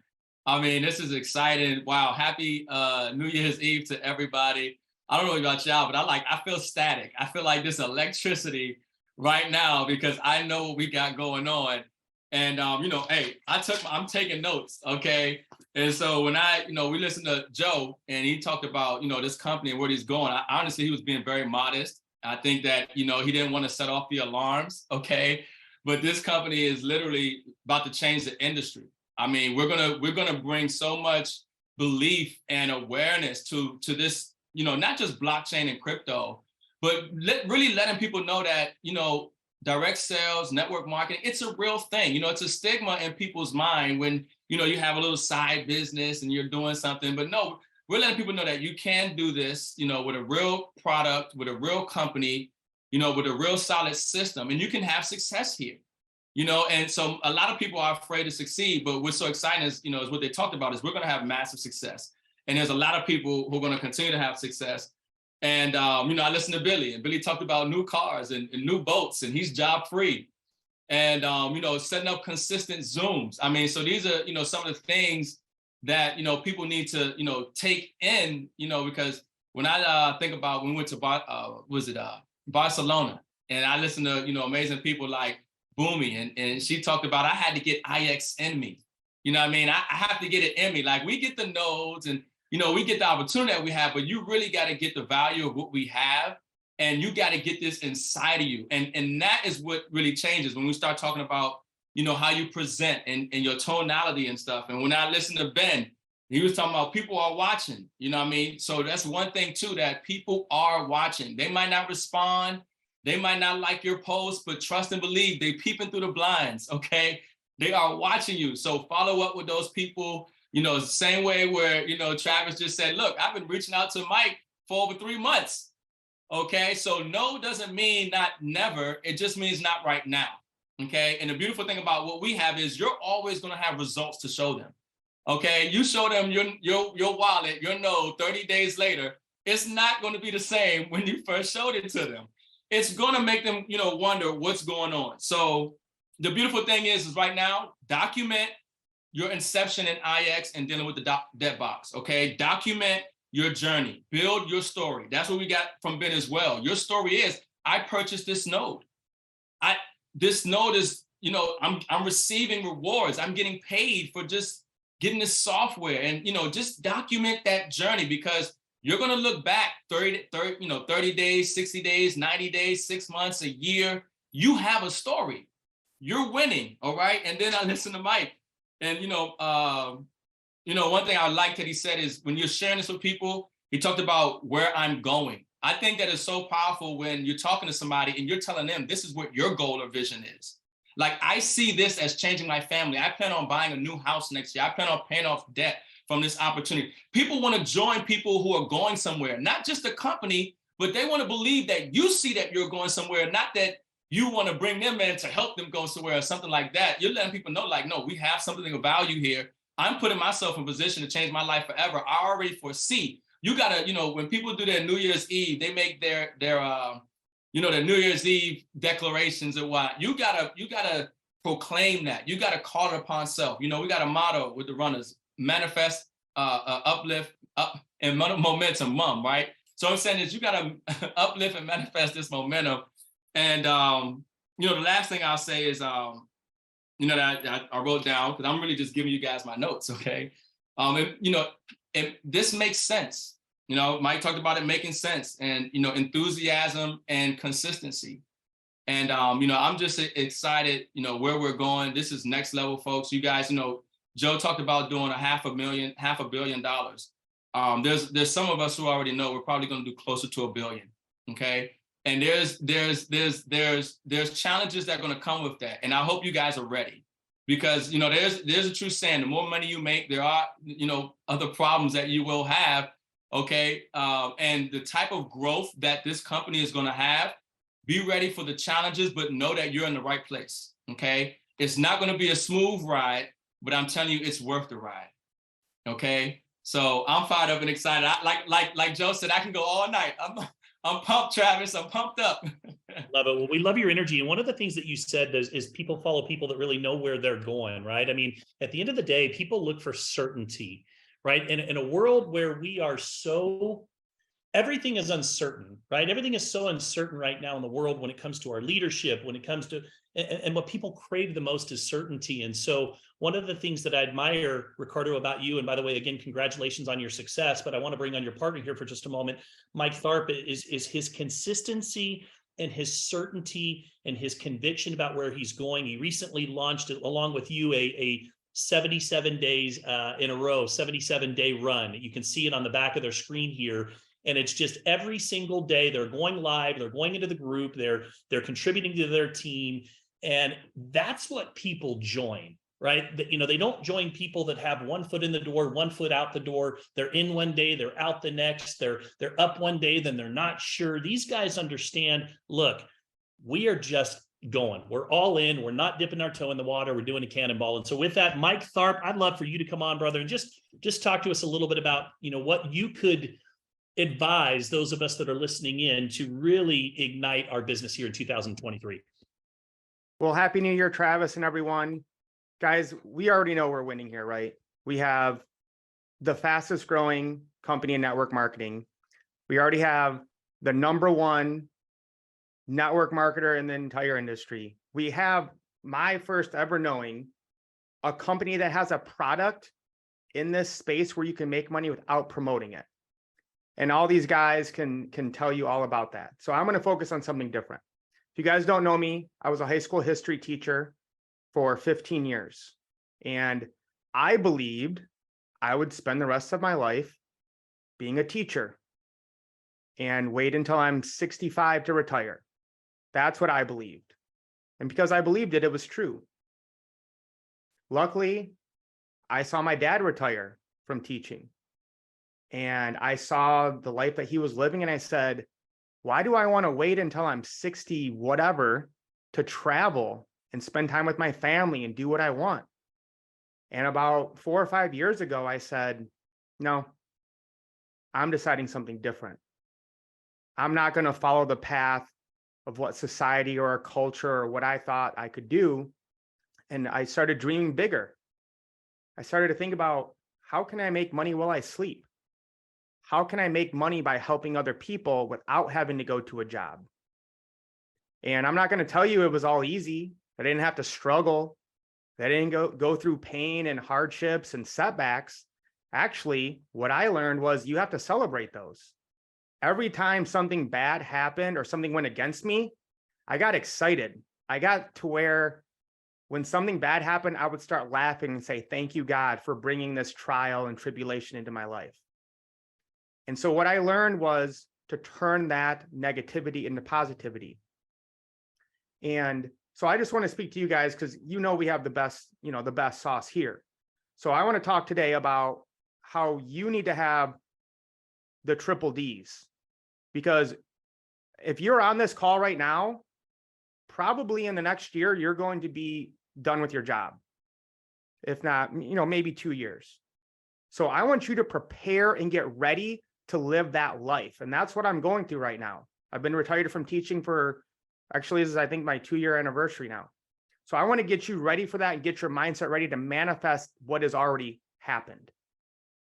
I mean, this is exciting. Wow. Happy New Year's Eve to everybody. I don't know about y'all, but I feel static. I feel like this electricity right now, because I know what we got going on. And, hey, I'm taking notes. Okay. And so when we listened to Joe and he talked about, this company and where he's going, honestly, he was being very modest. I think that, he didn't want to set off the alarms. Okay. But this company is literally about to change the industry. I mean, we're going to bring so much belief and awareness to this, not just blockchain and crypto, but really letting people know that, direct sales, network marketing, it's a real thing. It's a stigma in people's mind when, you have a little side business and you're doing something, but no, we're letting people know that you can do this, with a real product, with a real company, with a real solid system, and you can have success here, and so a lot of people are afraid to succeed, but what's so exciting is, is what they talked about is we're going to have massive success. And there's a lot of people who are going to continue to have success. And, I listened to Billy, and Billy talked about new cars and new boats, and he's job free. And, setting up consistent Zooms. I mean, so these are, some of the things that, people need to, take in, because when I think about when we went to Barcelona, and I listened to, amazing people like Boomy, and she talked about, I had to get IX in me. You know what I mean? I have to get it in me. Like, we get the nodes and, we get the opportunity that we have, but you really got to get the value of what we have, and you got to get this inside of you. And that is what really changes when we start talking about, how you present and your tonality and stuff. And when I listened to Ben, he was talking about people are watching, you know what I mean? So that's one thing too, that people are watching. They might not respond, They might not like your post, but trust and believe they peeping through the blinds, okay? They are watching you. So follow up with those people, you know, same way where, you know, Travis just said, look, I've been reaching out to Mike for over 3 months, okay? So no doesn't mean not never, it just means not right now, okay? And the beautiful thing about what we have is you're always gonna have results to show them, okay? You show them your wallet, your node 30 days later, it's not gonna be the same when you first showed it to them. It's gonna make them, you know, wonder what's going on. So the beautiful thing is right now, document your inception in IX and dealing with the Debtbox, okay? Document your journey, build your story. That's what we got from Ben as well. Your story is, I purchased this node. This node is, you know, I'm receiving rewards. I'm getting paid for just getting this software, and, you know, just document that journey, because you're gonna look back 30 days, 60 days, 90 days, 6 months, a year. You have a story. You're winning, all right? And then I listen to Mike, and one thing I liked that he said is, when you're sharing this with people, he talked about where I'm going. I think that is so powerful when you're talking to somebody and you're telling them this is what your goal or vision is. Like, I see this as changing my family. I plan on buying a new house next year. I plan on paying off debt from this opportunity. People want to join people who are going somewhere, not just a company, but they want to believe that you see that you're going somewhere, not that you want to bring them in to help them go somewhere or something like that. You're letting people know, like, no, we have something of value here. I'm putting myself in position to change my life forever. I already foresee. You gotta, you know, when people do their New Year's Eve, they make their New Year's Eve declarations and what. You gotta proclaim that. You gotta call it upon self. You know, we got a motto with the runners: manifest, uplift, and momentum, right? So I'm saying is, you gotta uplift and manifest this momentum. And the last thing I'll say is, that I wrote down, because I'm really just giving you guys my notes, okay? And this makes sense. You know, Mike talked about it making sense, and, you know, enthusiasm and consistency. And, I'm just excited, you know, where we're going. This is next level, folks. You guys, you know, Joe talked about doing $500 million. There's some of us who already know we're probably going to do closer to $1 billion, okay? And there's challenges that are going to come with that. And I hope you guys are ready, because, you know, there's a true saying: the more money you make, there are, you know, other problems that you will have. Okay. And the type of growth that this company is going to have, be ready for the challenges, but know that you're in the right place. Okay. It's not going to be a smooth ride, but I'm telling you, it's worth the ride. Okay. So I'm fired up and excited. Like Joe said, I can go all night. I'm pumped, Travis. I'm pumped up. Love it. Well, we love your energy. And one of the things that you said is people follow people that really know where they're going, right? I mean, at the end of the day, people look for certainty, right? In a world where we are everything is uncertain, right? Everything is so uncertain right now in the world when it comes to our leadership, when it comes to, and what people crave the most is certainty. And so one of the things that I admire, Ricardo, about you, and by the way, again, congratulations on your success, but I want to bring on your partner here for just a moment, Mike Tharpe, is his consistency and his certainty and his conviction about where he's going. He recently launched, along with you, a 77 days in a row, 77-day run. You can see it on the back of their screen here. And it's just every single day they're going live, they're going into the group, they're contributing to their team. And that's what people join, right? You know, they don't join people that have 1 foot in the door, 1 foot out the door. They're in one day, they're out the next, they're up one day, then they're not sure. These guys understand, look, we are just going. We're all in. We're not dipping our toe in the water. We're doing a cannonball. And so with that, Mike Tharpe, I'd love for you to come on, brother, and just talk to us a little bit about, you know, what you could advise those of us that are listening in to really ignite our business here in 2023. Well, Happy New Year, Travis and everyone. Guys, we already know we're winning here, right? We have the fastest growing company in network marketing. We already have the #1 network marketer in the entire industry. We have, my first ever knowing, a company that has a product in this space where you can make money without promoting it. And all these guys can tell you all about that. So I'm going to focus on something different. If you guys don't know me, I was a high school history teacher for 15 years. And I believed I would spend the rest of my life being a teacher and wait until I'm 65 to retire. That's what I believed. And because I believed it, it was true. Luckily, I saw my dad retire from teaching. And I saw the life that he was living. And I said, why do I want to wait until I'm 60, whatever, to travel and spend time with my family and do what I want? And about 4 or 5 years ago, I said, no, I'm deciding something different. I'm not going to follow the path of what society or a culture or what I thought I could do. And I started dreaming bigger. I started to think about, how can I make money while I sleep? How can I make money by helping other people without having to go to a job? And I'm not going to tell you it was all easy. I didn't have to struggle. I didn't go through pain and hardships and setbacks. Actually, what I learned was you have to celebrate those. Every time something bad happened or something went against me, I got excited. I got to where when something bad happened, I would start laughing and say, thank you, God, for bringing this trial and tribulation into my life. And so what I learned was to turn that negativity into positivity. And so I just want to speak to you guys because we have the best sauce here. So I want to talk today about how you need to have the triple Ds. Because if you're on this call right now, probably in the next year, you're going to be done with your job. If not, maybe 2 years. So I want you to prepare and get ready to live that life. And that's what I'm going through right now. I've been retired from teaching for, actually, this is, I think, my 2-year anniversary now. So I want to get you ready for that and get your mindset ready to manifest what has already happened.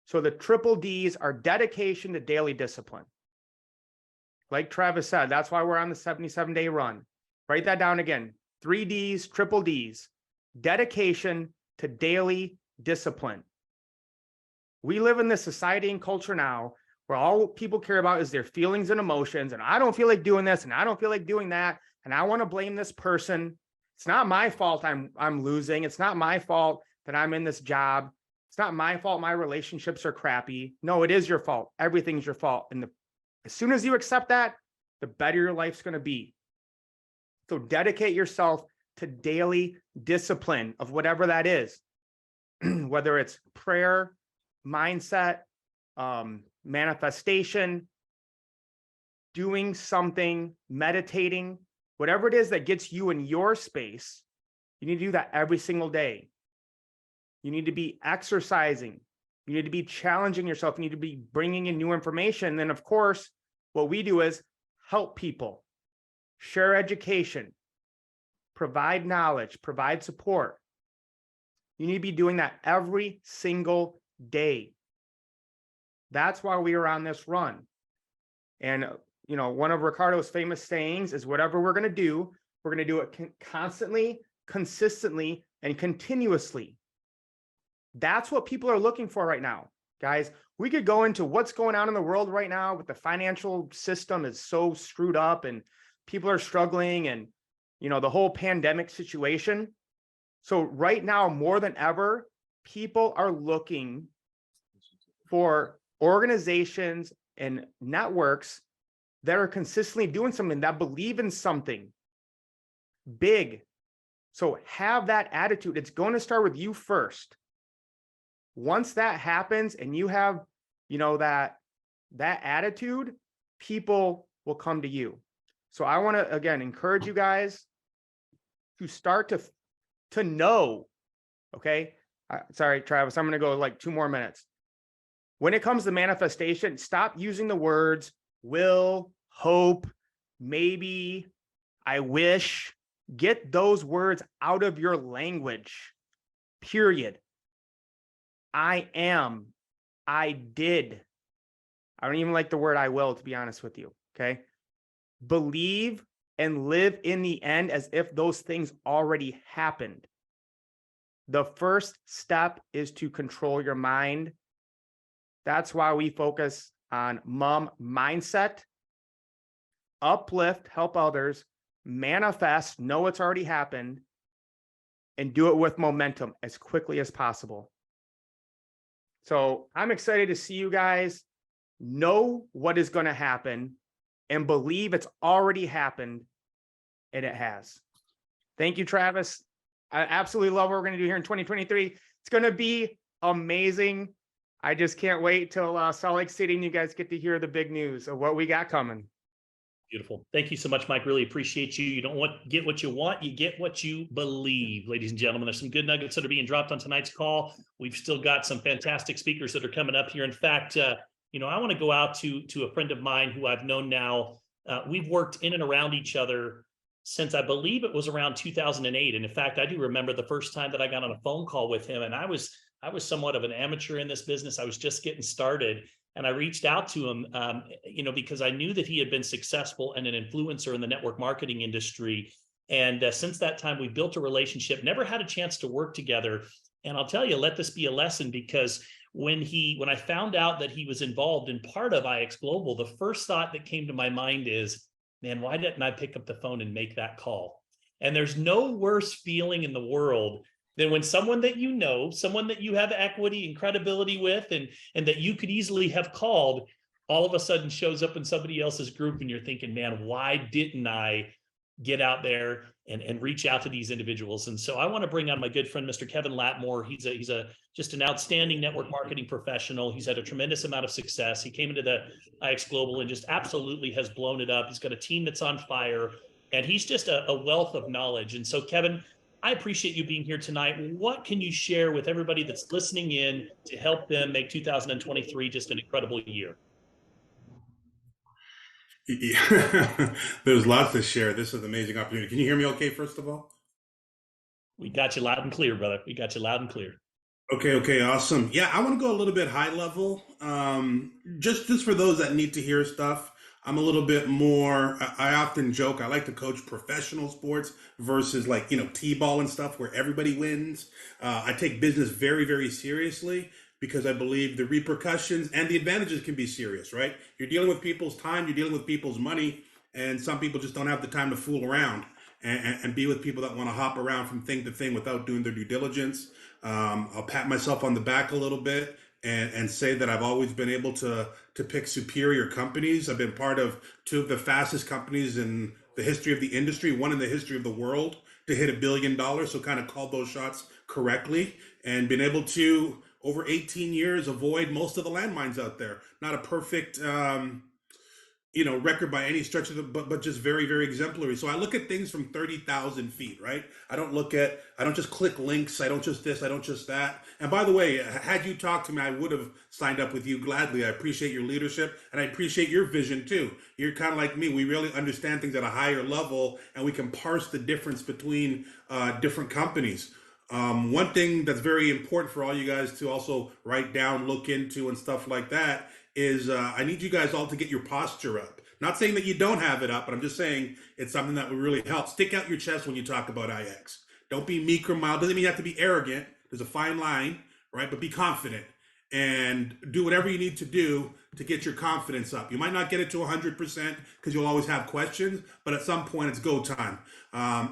So the triple Ds are dedication to daily discipline. Like Travis said, that's why we're on the 77-day run. Write that down again. 3 Ds, triple Ds, dedication to daily discipline. We live in this society and culture now where all people care about is their feelings and emotions. And I don't feel like doing this and I don't feel like doing that. And I want to blame this person. It's not my fault I'm losing. It's not my fault that I'm in this job. It's not my fault my relationships are crappy. No, it is your fault. Everything's your fault. And as soon as you accept that, the better your life's going to be. So dedicate yourself to daily discipline of whatever that is, whether it's prayer, mindset, manifestation, doing something, meditating, whatever it is that gets you in your space. You need to do that every single day. You need to be exercising. You need to be challenging yourself. You need to be bringing in new information. And then, of course, what we do is help people, share education, provide knowledge, provide support. You need to be doing that every single day. That's why we are on this run. And, one of Ricardo's famous sayings is whatever we're going to do it constantly, consistently, and continuously. That's what people are looking for right now. Guys, we could go into what's going on in the world right now with the financial system is so screwed up and people are struggling and, the whole pandemic situation. So right now, more than ever, people are looking for organizations and networks that are consistently doing something, that believe in something big. So have that attitude. It's going to start with you first. Once that happens and you have, that attitude, people will come to you. So I want to, again, encourage you guys to start to know, okay? Sorry, Travis, I'm going to go like 2 more minutes. When it comes to manifestation, stop using the words will, hope, maybe, I wish. Get those words out of your language, period. I am, I did. I don't even like the word I will, to be honest with you, okay? Believe and live in the end as if those things already happened. The first step is to control your mind. That's why we focus on mom mindset, uplift, help others, manifest, know it's already happened, and do it with momentum as quickly as possible. So I'm excited to see you guys know what is going to happen and believe it's already happened and it has. Thank you, Travis. I absolutely love what we're going to do here in 2023. It's going to be amazing. I just can't wait till Salt Lake City and you guys get to hear the big news of what we got coming. Beautiful. Thank you so much, Mike. Really appreciate you. You don't get what you want, you get what you believe, ladies and gentlemen. There's some good nuggets that are being dropped on tonight's call. We've still got some fantastic speakers that are coming up here. In fact, I want to go out to a friend of mine who I've known now. We've worked in and around each other since I believe it was around 2008. And in fact, I do remember the first time that I got on a phone call with him, and I was somewhat of an amateur in this business. I was just getting started. And I reached out to him, because I knew that he had been successful and an influencer in the network marketing industry. And since that time, we built a relationship, never had a chance to work together. And I'll tell you, let this be a lesson, because when I found out that he was involved in part of IX Global, the first thought that came to my mind is, man, why didn't I pick up the phone and make that call? And there's no worse feeling in the world than when someone that you know, someone that you have equity and credibility with, and that you could easily have called, all of a sudden shows up in somebody else's group, and you're thinking, man, why didn't I get out there and reach out to these individuals? And so I want to bring on my good friend, Mr. Kevin Latmore. He's just an outstanding network marketing professional. He's had a tremendous amount of success. He came into the IX Global and just absolutely has blown it up. He's got a team that's on fire, and he's just a wealth of knowledge. And so, Kevin, I appreciate you being here tonight. What can you share with everybody that's listening in to help them make 2023 just an incredible year? Yeah. There's lots to share. This is an amazing opportunity. Can you hear me okay, first of all? We got you loud and clear, brother. We got you loud and clear. Okay, awesome. Yeah, I want to go a little bit high level. Just for those that need to hear stuff. I'm a little bit more, I often joke, I like to coach professional sports versus T-ball and stuff where everybody wins. I take business very, very seriously because I believe the repercussions and the advantages can be serious, right? You're dealing with people's time, you're dealing with people's money, and some people just don't have the time to fool around and be with people that want to hop around from thing to thing without doing their due diligence. I'll pat myself on the back a little bit and say that I've always been able to pick superior companies. I've been part of two of the fastest companies in the history of the industry, one in the history of the world, to hit $1 billion. So kind of called those shots correctly, and been able to, over 18 years, avoid most of the landmines out there. Not a perfect record by any stretch of but just very, very exemplary. So I look at things from 30,000 feet, right? I don't just click links. I don't just this, I don't just that. And by the way, had you talked to me, I would have signed up with you gladly. I appreciate your leadership, and I appreciate your vision too. You're kind of like me. We really understand things at a higher level, and we can parse the difference between different companies. One thing that's very important for all you guys to also write down, look into, and stuff like that is I need you guys all to get your posture up. Not saying that you don't have it up, but I'm just saying it's something that will really help. Stick out your chest when you talk about IX. Don't be meek or mild. Doesn't mean you have to be arrogant. There's a fine line, right? But be confident and do whatever you need to do to get your confidence up. You might not get it to 100% because you'll always have questions, but at some point it's go time.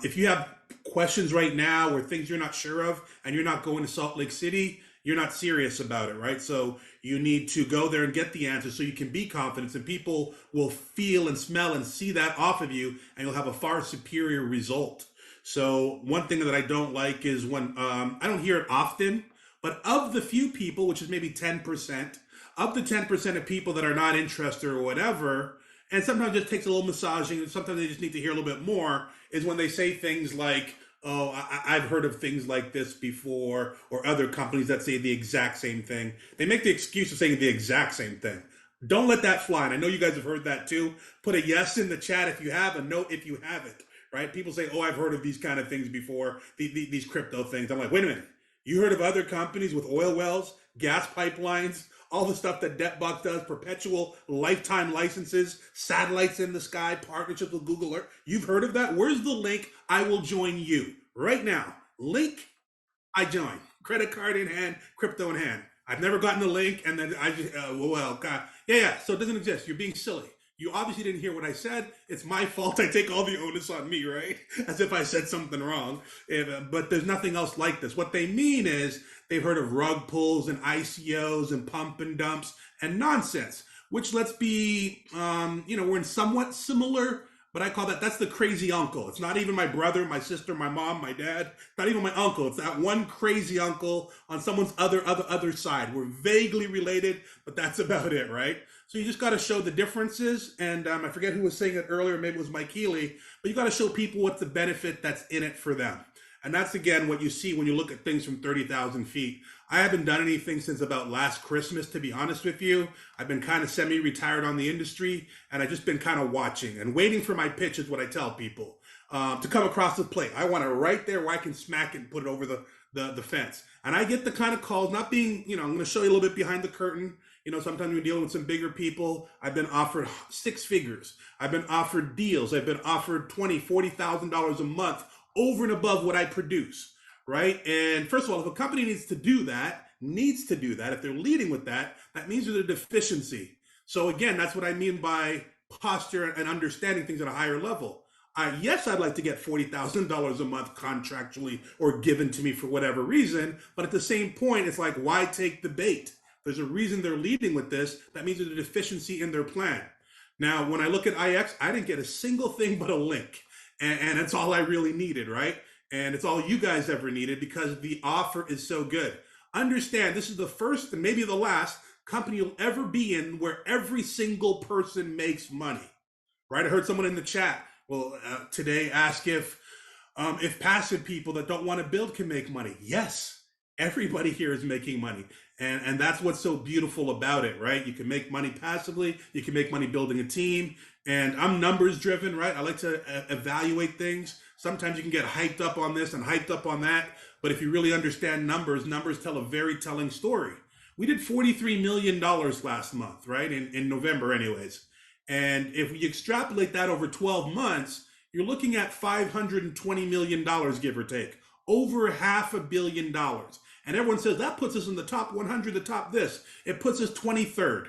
If you have questions right now or things you're not sure of and you're not going to Salt Lake City, you're not serious about it, right? So you need to go there and get the answers so you can be confident, and people will feel and smell and see that off of you, and you'll have a far superior result. So one thing that I don't like is when, I don't hear it often, but of the few people, which is maybe 10%, of the 10% of people that are not interested or whatever, and sometimes it just takes a little massaging, and sometimes they just need to hear a little bit more, is when they say things like, oh, I've heard of things like this before, or other companies that say the exact same thing. They make the excuse of saying the exact same thing. Don't let that fly. And I know you guys have heard that too. Put a yes in the chat if you have, a no if you haven't, right? People say, oh, I've heard of these kind of things before, these crypto things. I'm like, wait a minute. You heard of other companies with oil wells, gas pipelines, all the stuff that Debtbox does, perpetual lifetime licenses, satellites in the sky, partnerships with Google Earth. You've heard of that? Where's the link? I will join you right now. Link, I join. Credit card in hand, crypto in hand. I've never gotten the link, and then I just, God. Yeah. So it doesn't exist. You're being silly. You obviously didn't hear what I said. It's my fault. I take all the onus on me, right? As if I said something wrong. But there's nothing else like this. What they mean is they've heard of rug pulls and ICOs and pump and dumps and nonsense, which let's be, we're in somewhat similar but I call that's the crazy uncle. It's not even my brother, my sister, my mom, my dad, not even my uncle. It's that one crazy uncle on someone's other side. We're vaguely related, but that's about it, right? So you just got to show the differences. And I forget who was saying it earlier, maybe it was Mike Healy, but you got to show people what's the benefit that's in it for them. And that's, again, what you see when you look at things from 30,000 feet. I haven't done anything since about last Christmas, to be honest with you. I've been kind of semi-retired on the industry, and I've just been kind of watching and waiting for my pitch is what I tell people to come across the plate. I want it right there where I can smack it and put it over the fence. And I get the kind of calls, not being, I'm going to show you a little bit behind the curtain. Sometimes we're dealing with some bigger people. I've been offered six figures. I've been offered deals. I've been offered $20,000, $40,000 a month over and above what I produce, right? And first of all, if a company needs to do that, if they're leading with that, that means there's a deficiency. So again, that's what I mean by posture and understanding things at a higher level. Yes, I'd like to get $40,000 a month contractually or given to me for whatever reason, but at the same point, it's like, why take the bait? There's a reason they're leading with this. That means there's a deficiency in their plan. Now, when I look at IX, I didn't get a single thing but a link. And it's all I really needed, right? And it's all you guys ever needed because the offer is so good. Understand, this is the first and maybe the last company you'll ever be in where every single person makes money, right? I heard someone in the chat today ask if passive people that don't want to build can make money. Yes, everybody here is making money. And that's what's so beautiful about it, right? You can make money passively. You can make money building a team. And I'm numbers driven, right? I like to evaluate things. Sometimes you can get hyped up on this and hyped up on that. But if you really understand numbers tell a very telling story. We did $43 million last month, right? In November anyways. And if we extrapolate that over 12 months, you're looking at $520 million, give or take. Over $500 million. And everyone says that puts us in the top 100, the top this. It puts us 23rd,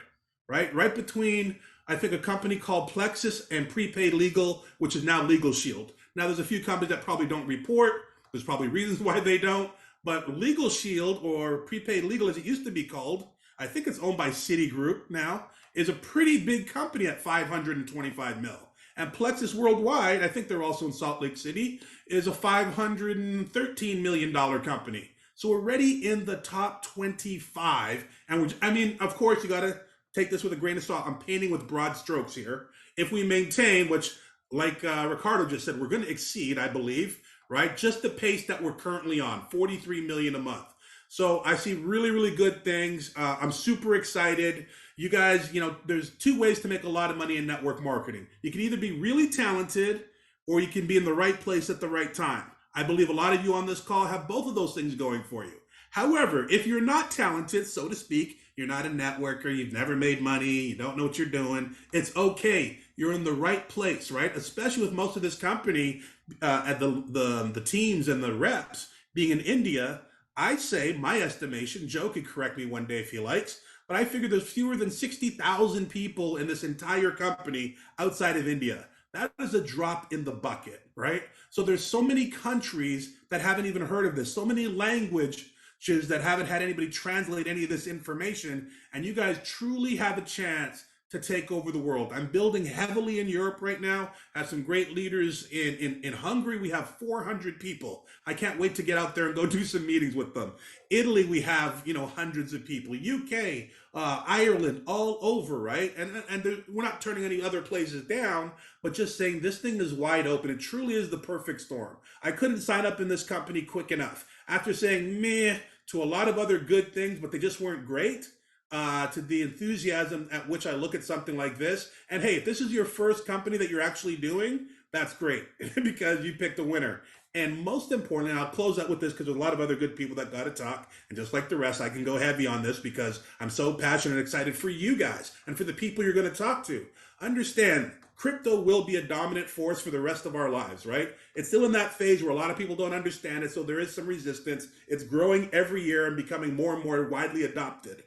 right? Right between, I think, a company called Plexus and Prepaid Legal, which is now Legal Shield. Now, there's a few companies that probably don't report. There's probably reasons why they don't. But Legal Shield, or Prepaid Legal as it used to be called, I think it's owned by Citigroup now, is a pretty big company at 525 mil. And Plexus Worldwide, I think they're also in Salt Lake City, is a $513 million company. So we're already in the top 25. And of course, you got to take this with a grain of salt. I'm painting with broad strokes here. If we maintain, which like Ricardo just said, we're going to exceed, I believe, right? Just the pace that we're currently on, 43 million a month. So I see really, really good things. I'm super excited. You guys, there's two ways to make a lot of money in network marketing. You can either be really talented or you can be in the right place at the right time. I believe a lot of you on this call have both of those things going for you. However, if you're not talented, so to speak, you're not a networker, you've never made money, you don't know what you're doing, it's okay. You're in the right place, right? Especially with most of this company, at the teams and the reps being in India. I say, my estimation, Joe could correct me one day if he likes, but I figure there's fewer than 60,000 people in this entire company outside of India. That is a drop in the bucket, right? So there's so many countries that haven't even heard of this, so many languages that haven't had anybody translate any of this information, and you guys truly have a chance to take over the world. I'm building heavily in Europe right now. I have some great leaders in Hungary. We have 400 people. I can't wait to get out there and go do some meetings with them. Italy, we have hundreds of people. UK, Ireland, all over, right? And we're not turning any other places down, but just saying this thing is wide open. It truly is the perfect storm. I couldn't sign up in this company quick enough. After saying meh to a lot of other good things, but they just weren't great, to the enthusiasm at which I look at something like this. And hey, if this is your first company that you're actually doing, that's great because you picked a winner. And most importantly, and I'll close out with this because there's a lot of other good people that got to talk. And just like the rest, I can go heavy on this because I'm so passionate and excited for you guys and for the people you're going to talk to. Understand, crypto will be a dominant force for the rest of our lives, right? It's still in that phase where a lot of people don't understand it, so there is some resistance. It's growing every year and becoming more and more widely adopted.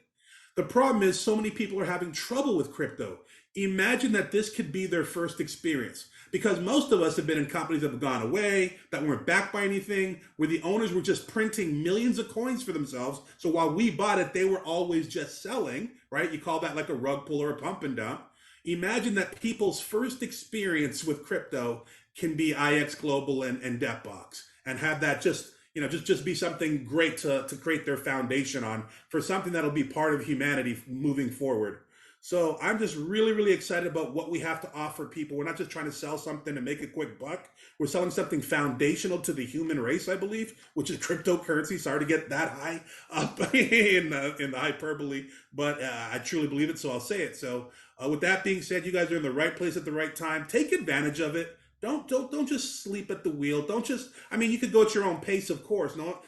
The problem is so many people are having trouble with crypto. Imagine that this could be their first experience, because most of us have been in companies that have gone away, that weren't backed by anything, where the owners were just printing millions of coins for themselves. So while we bought it, they were always just selling, right? You call that like a rug pull or a pump and dump. imagine that people's first experience with crypto can be IX Global and Debtbox, and have that just just be something great to create their foundation on for something that'll be part of humanity moving forward. So I'm just really, really excited about what we have to offer people. We're not just trying to sell something and make a quick buck. We're selling something foundational to the human race, I believe, which is cryptocurrency. Sorry to get that high up in the hyperbole, but I truly believe it, so I'll say it. So with that being said, you guys are in the right place at the right time. Take advantage of it. Don't just sleep at the wheel. Don't just, I mean, you could go at your own pace, of course. No,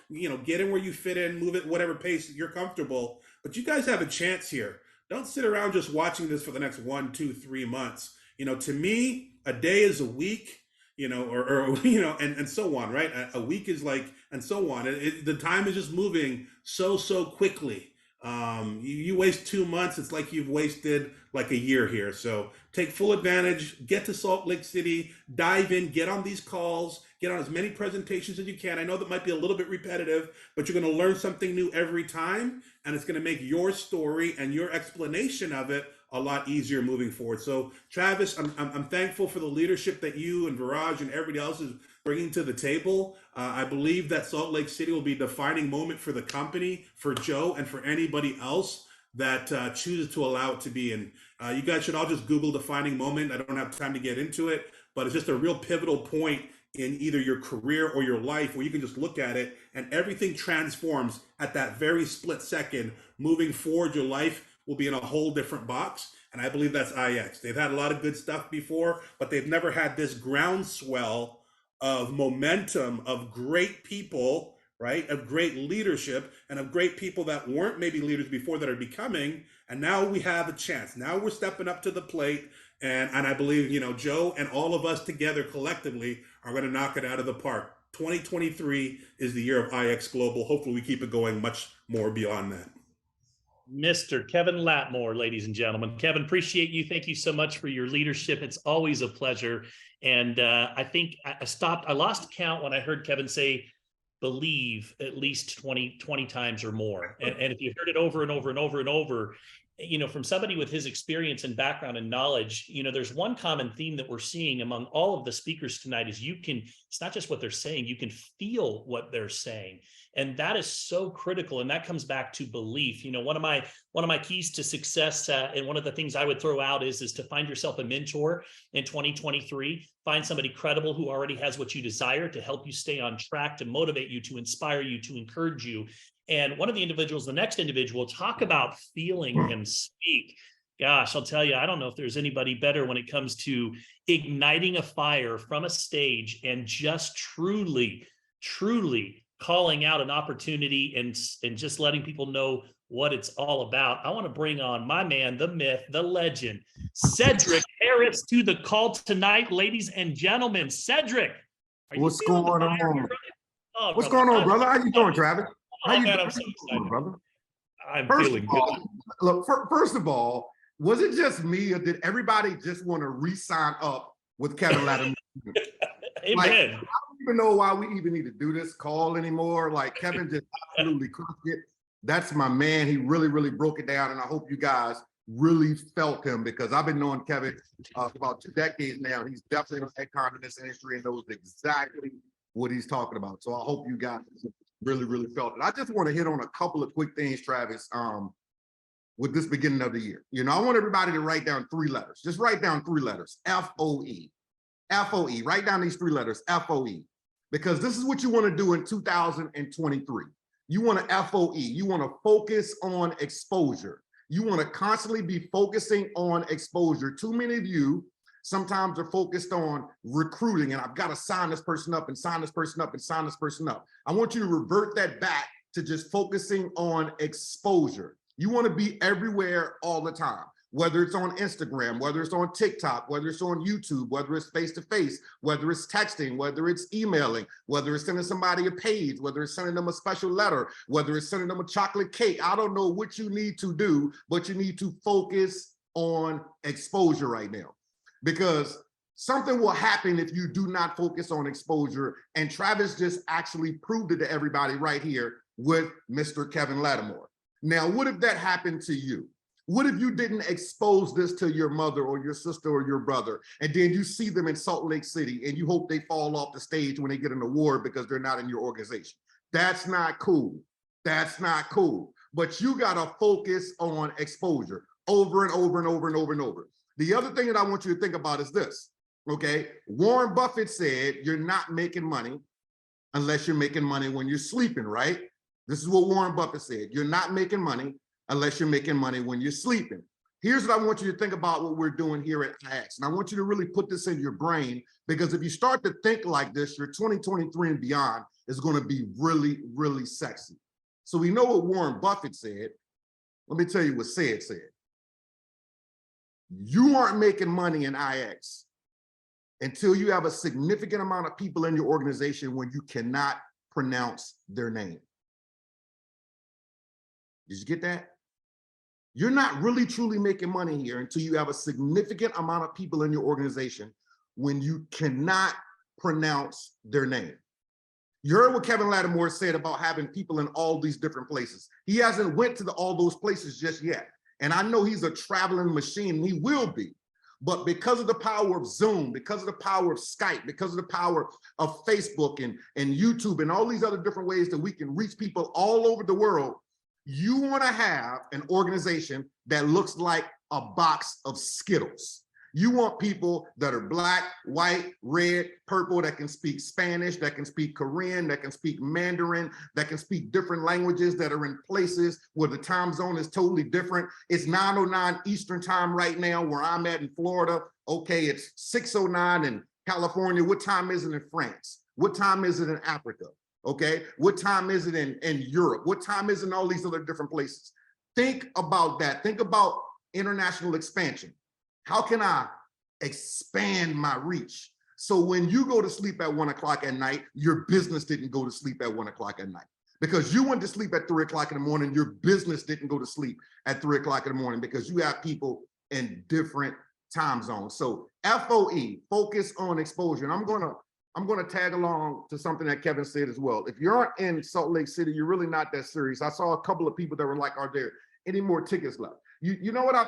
get in where you fit in, move at whatever pace you're comfortable. But you guys have a chance here. Don't sit around just watching this for the next 1, 2, 3 months. To me, a day is a week, or and so on, right? A week is like, and so on. The time is just moving so quickly. You waste 2 months, it's like you've wasted like a year here. So take full advantage, get to Salt Lake City, dive in, get on these calls, get on as many presentations as you can. I know that might be a little bit repetitive, but you're going to learn something new every time, and it's going to make your story and your explanation of it a lot easier moving forward. So Travis, I'm thankful for the leadership that you and Viraj and everybody else is bringing to the table. I believe that Salt Lake City will be a defining moment for the company, for Joe, and for anybody else that chooses to allow it to be. And you guys should all just Google defining moment. I don't have time to get into it, but it's just a real pivotal point in either your career or your life where you can just look at it and everything transforms at that very split second. Moving forward, your life will be in a whole different box. And I believe that's IX. They've had a lot of good stuff before, but they've never had this groundswell of momentum, of great people, right? Of great leadership, and of great people that weren't maybe leaders before that are becoming. And now we have a chance. Now we're stepping up to the plate. And I believe, Joe and all of us together collectively are going to knock it out of the park. 2023 is the year of IX Global. Hopefully we keep it going much more beyond that. Mr. Kevin Latmore, ladies and gentlemen. Kevin, appreciate you. Thank you so much for your leadership. It's always a pleasure. And I think I lost count when I heard Kevin say, believe at least 20 times or more. And if you heard it over and over and over and over, from somebody with his experience and background and knowledge, there's one common theme that we're seeing among all of the speakers tonight is it's not just what they're saying, you can feel what they're saying. And that is so critical. And that comes back to belief. One of my keys to success, and one of the things I would throw out is to find yourself a mentor in 2023. Find somebody credible who already has what you desire to help you stay on track, to motivate you, to inspire you, to encourage you. And one of the individuals, the next individual, talk about feeling him speak. Gosh, I'll tell you, I don't know if there's anybody better when it comes to igniting a fire from a stage and just truly calling out an opportunity and just letting people know what it's all about. I want to bring on my man, the myth, the legend, Cedrick Harris, to the call tonight, ladies and gentlemen. Cedrick, what's going on? Oh, what's going on, brother? How you doing, Travis? How you man, doing, I'm so excited, brother? I'm First feeling of all, good. look, first of all, was it just me or did everybody just want to re-sign up with Kevin Latmore? Amen. Like, I don't even know why we even need to do this call anymore. Like, Kevin just absolutely crushed it. That's my man. He really broke it down, and I hope you guys really felt him, because I've been knowing Kevin for about 2 decades now. He's definitely an icon in this industry and knows exactly what he's talking about. So I hope you guys really felt it. I just want to hit on a couple of quick things, Travis, with this beginning of the year. I want everybody to write down 3 letters. Just write down 3 letters, FOE. FOE, write down these 3 letters, FOE, because this is what you want to do in 2023. You want to FOE, you want to focus on exposure. You want to constantly be focusing on exposure. Too many of you sometimes are focused on recruiting, and I've got to sign this person up and sign this person up and sign this person up. I want you to revert that back to just focusing on exposure. You want to be everywhere all the time, whether it's on Instagram, whether it's on TikTok, whether it's on YouTube, whether it's face-to-face, whether it's texting, whether it's emailing, whether it's sending somebody a page, whether it's sending them a special letter, whether it's sending them a chocolate cake. I don't know what you need to do, but you need to focus on exposure right now, because something will happen if you do not focus on exposure. And Travis just actually proved it to everybody right here with Mr. Kevin Latmore. Now, what if that happened to you? What if you didn't expose this to your mother or your sister or your brother, and then you see them in Salt Lake City and you hope they fall off the stage when they get an award because they're not in your organization? That's not cool. That's not cool. But you got to focus on exposure over and over and over and over and over. The other thing that I want you to think about is this, okay? Warren Buffett said, you're not making money unless you're making money when you're sleeping, right? This is what Warren Buffett said. You're not making money unless you're making money when you're sleeping. Here's what I want you to think about what we're doing here at IX. And I want you to really put this in your brain, because if you start to think like this, your 2023 and beyond is going to be really, really sexy. So we know what Warren Buffett said. Let me tell you what Sid said. You aren't making money in IX until you have a significant amount of people in your organization when you cannot pronounce their name. Did you get that? You're not really truly making money here until you have a significant amount of people in your organization when you cannot pronounce their name. You heard what Kevin Latmore said about having people in all these different places. He hasn't went to all those places just yet. And I know he's a traveling machine, and he will be. But because of the power of Zoom, because of the power of Skype, because of the power of Facebook and YouTube and all these other different ways that we can reach people all over the world, you want to have an organization that looks like a box of Skittles. You want people that are black, white, red, purple, that can speak Spanish, that can speak Korean, that can speak Mandarin, that can speak different languages, that are in places where the time zone is totally different. It's 9:09 Eastern time right now where I'm at in Florida. Okay, it's 6:09 in California. What time is it in France? What time is it in Africa? Okay, what time is it in Europe? What time is it in all these other different places? Think about that. Think about international expansion. How can I expand my reach? So when you go to sleep at 1 o'clock at night, your business didn't go to sleep at 1 o'clock at night. Because you went to sleep at 3 o'clock in the morning, your business didn't go to sleep at 3 o'clock in the morning, because you have people in different time zones. So FOE, focus on exposure. And I'm gonna tag along to something that Kevin said as well. If you're in Salt Lake City, you're really not that serious. I saw a couple of people that were like, are there any more tickets left? You know what I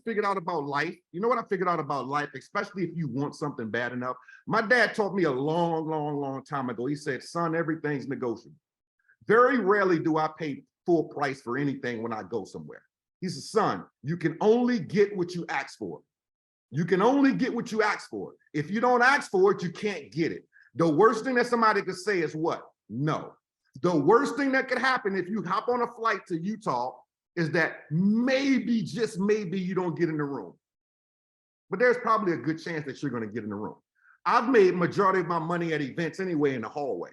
figured out about life? You know what I figured out about life, especially if you want something bad enough? My dad taught me a long time ago. He said, son, everything's negotiable. Very rarely do I pay full price for anything when I go somewhere. He said, son, you can only get what you ask for. You can only get what you ask for. If you don't ask for it, you can't get it. The worst thing that somebody could say is what? No. The worst thing that could happen if you hop on a flight to Utah is that maybe, just maybe, you don't get in the room. But there's probably a good chance that you're going to get in the room. I've made majority of my money at events anyway in the hallway,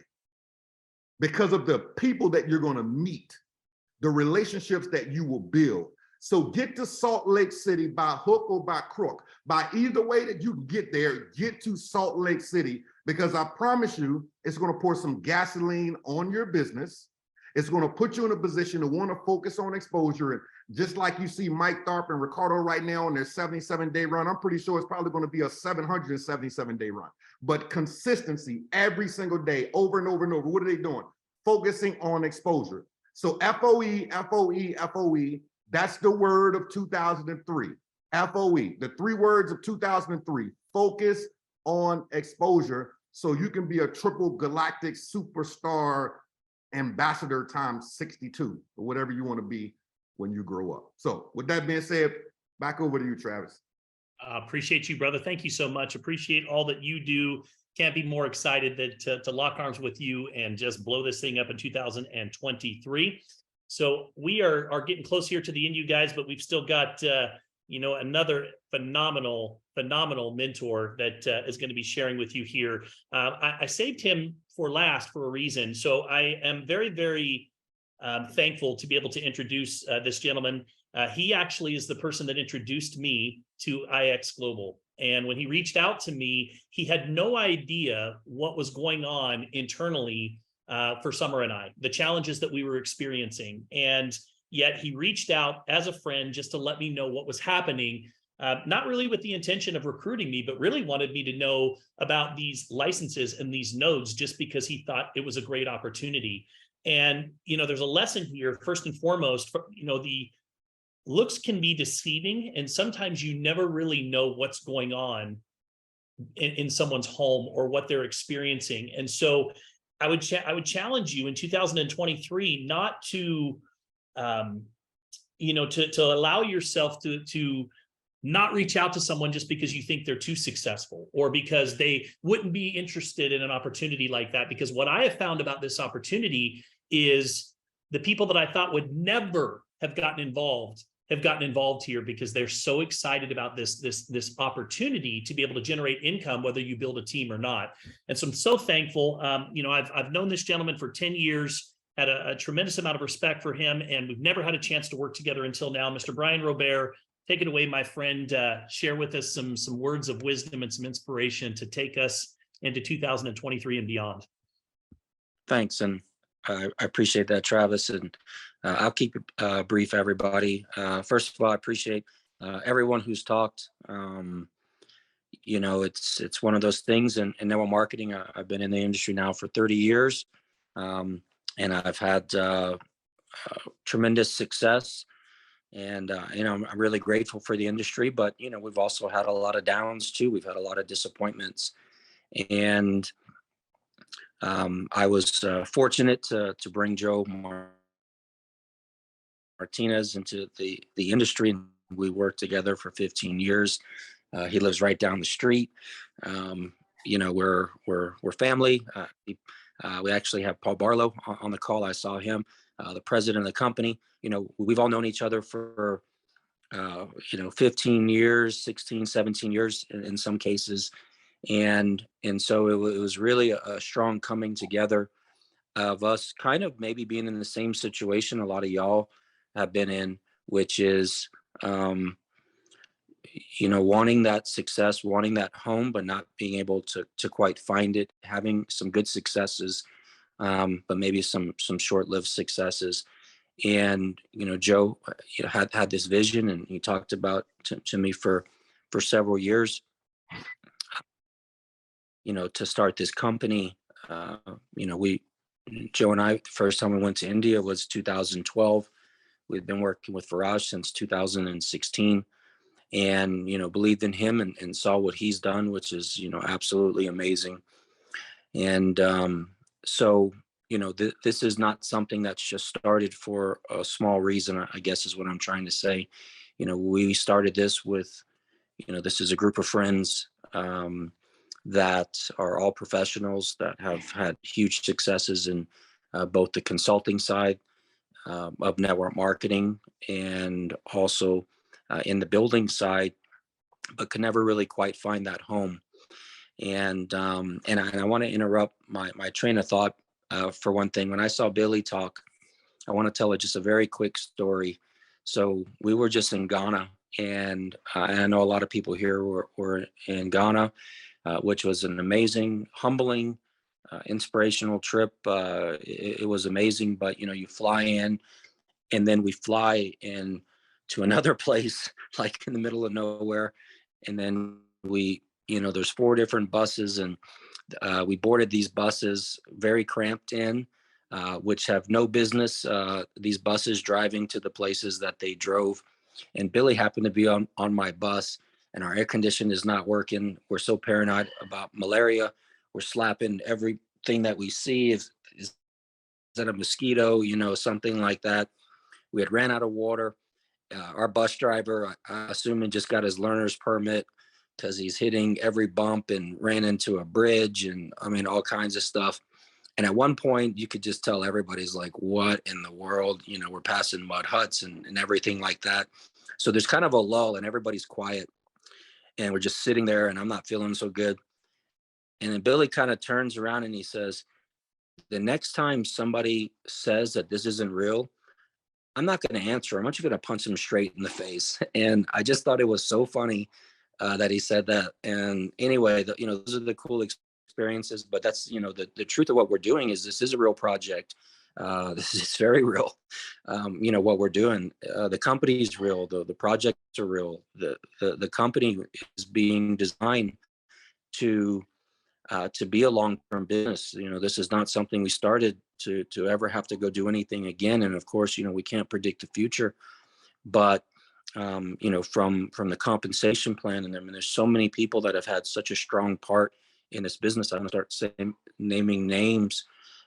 because of the people that you're going to meet, the relationships that you will build. So get to Salt Lake City by hook or by crook. By either way that you can get there, get to Salt Lake City, because I promise you, it's going to pour some gasoline on your business. It's going to put you in a position to want to focus on exposure. And just like you see Mike Tharpe and Ricardo right now on their 77-day run, I'm pretty sure it's probably going to be a 777-day run. But consistency every single day, over and over and over. What are they doing? Focusing on exposure. So FOE, FOE, FOE. That's the word of 2003. FOE, the 3 words of 2003. Focus on exposure so you can be a triple galactic superstar ambassador times 62, or whatever you want to be when you grow up. So with that being said, back over to you, Travis. Appreciate you, brother. Thank you so much. Appreciate all that you do. Can't be more excited that to lock arms with you and just blow this thing up in 2023. So we are getting close here to the end, you guys, but we've still got another phenomenal mentor that is going to be sharing with you here. I saved him for last for a reason. So I am very, very thankful to be able to introduce this gentleman. He actually is the person that introduced me to IX Global. And when he reached out to me, he had no idea what was going on internally for Summer and I, the challenges that we were experiencing. And yet he reached out as a friend just to let me know what was happening, not really with the intention of recruiting me, but really wanted me to know about these licenses and these nodes just because he thought it was a great opportunity. And, there's a lesson here, first and foremost, looks can be deceiving, and sometimes you never really know what's going on in someone's home or what they're experiencing. And so I would challenge you in 2023 not to to allow yourself to not reach out to someone just because you think they're too successful or because they wouldn't be interested in an opportunity like that. Because what I have found about this opportunity is the people that I thought would never have gotten involved have gotten involved here because they're so excited about this opportunity to be able to generate income, whether you build a team or not. And so I'm so thankful. I've known this gentleman for 10 years, had a tremendous amount of respect for him, and we've never had a chance to work together until now. Mr. Bryan Robert, take it away, my friend. Share with us some words of wisdom and some inspiration to take us into 2023 and beyond. Thanks, and I appreciate that, Travis. And I'll keep it brief, everybody. First of all, I appreciate everyone who's talked. It's one of those things. And network marketing, I've been in the industry now for 30 years, and I've had tremendous success. And I'm really grateful for the industry. But we've also had a lot of downs too. We've had a lot of disappointments, and I was fortunate to bring Joe Martinez into the industry, and we worked together for 15 years. He lives right down the street. We're family. We actually have Paul Barlow on the call. I saw him, the president of the company. We've all known each other for 15 years, 16, 17 years in some cases. And so it was really a strong coming together of us kind of maybe being in the same situation a lot of y'all have been in, which is, wanting that success, wanting that home, but not being able to quite find it, having some good successes, but maybe some short-lived successes. And, Joe had this vision, and he talked about to me for several years, to start this company. Joe and I, the first time we went to India was 2012. We've been working with Viraj since 2016, and, believed in him and saw what he's done, which is, absolutely amazing. And so, this is not something that's just started for a small reason, I guess is what I'm trying to say. We started this with, this is a group of friends that are all professionals that have had huge successes in both the consulting side of network marketing and also in the building side, but could never really quite find that home. And I want to interrupt my train of thought for one thing. When I saw Billy talk, I want to tell just a very quick story. So we were just in Ghana, and I know a lot of people here were in Ghana, which was an amazing, humbling, inspirational trip. It was amazing, but you fly in, and then we fly in to another place, like in the middle of nowhere, and then there's 4 different buses, and we boarded these buses very cramped in, which have no business, these buses driving to the places that they drove. And Billy happened to be on my bus, and our air condition is not working. We're so paranoid about malaria. We're slapping everything that we see. Is that a mosquito, something like that. We had ran out of water. Our bus driver, I assuming, just got his learner's permit because he's hitting every bump and ran into a bridge and all kinds of stuff. And at one point you could just tell everybody's like, what in the world? We're passing mud huts and everything like that. So there's kind of a lull and everybody's quiet, and we're just sitting there, and I'm not feeling so good. And then Billy kind of turns around and he says, the next time somebody says that this isn't real, I'm not going to answer. I'm actually going to punch him straight in the face. And I just thought it was so funny that he said that. And anyway, those are the cool experiences. But that's, the truth of what we're doing is this is a real project. This is very real. What we're doing. The company is real. The projects are real. The company is being designed to be a long-term business. This is not something we started to ever have to go do anything again. And of course, we can't predict the future, but you know, from the compensation plan. And I mean, there's so many people that have had such a strong part in this business. I'm gonna start saying, naming names.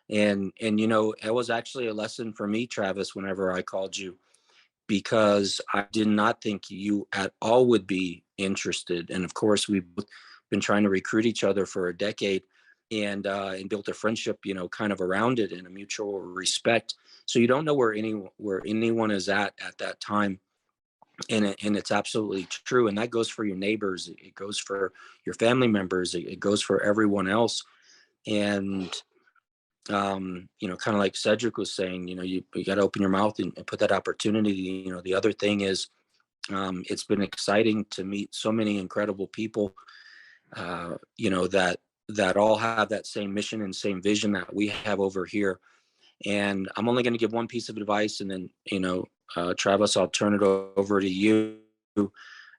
And you know, it was actually a lesson for me, Travis, whenever I called you, because I did not think you at all would be interested. And of course, we've been trying to recruit each other for a decade, and built a friendship, you know, kind of around it, and a mutual respect. So you don't know where anyone is at that time. And it's absolutely true. And that goes for your neighbors. It goes for your family members. It goes for everyone else. And, you know, kind of like Cedrick was saying, you know, you got to open your mouth and put that opportunity. You know, the other thing is, it's been exciting to meet so many incredible people, you know, that all have that same mission and same vision that we have over here. And I'm only going to give one piece of advice, and then, you know, Travis, I'll turn it over to you. You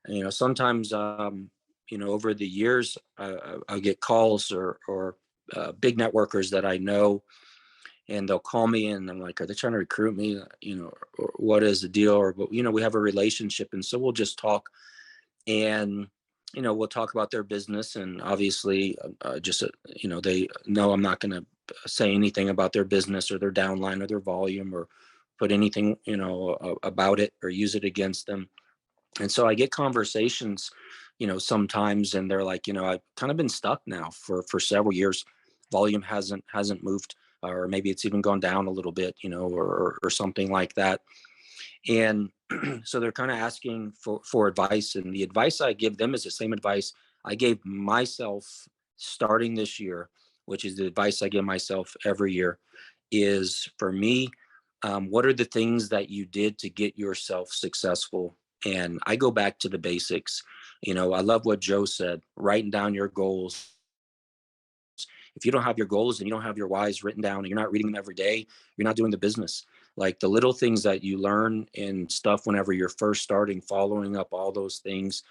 know, sometimes, you know, over the years, I'll get calls or big networkers that I know, and they'll call me, and I'm like, are they trying to recruit me? You know, or what is the deal? Or, but, you know, we have a relationship, and so we'll just talk, and, you know, we'll talk about their business, and obviously, just, you know, they know I'm not going to say anything about their business or their downline or their volume, or put anything, you know, about it or use it against them. And so I get conversations, you know, sometimes, and they're like, you know, I've kind of been stuck now for several years. Volume hasn't moved, or maybe it's even gone down a little bit, you know, or something like that. And so they're kind of asking for advice, and the advice I give them is the same advice I gave myself starting this year, which is the advice I give myself every year, is, for me, what are the things that you did to get yourself successful? And I go back to the basics. You know, I love what Joe said, writing down your goals. If you don't have your goals and you don't have your whys written down, and you're not reading them every day, you're not doing the business. Like the little things that you learn and stuff whenever you're first starting, following up all those things,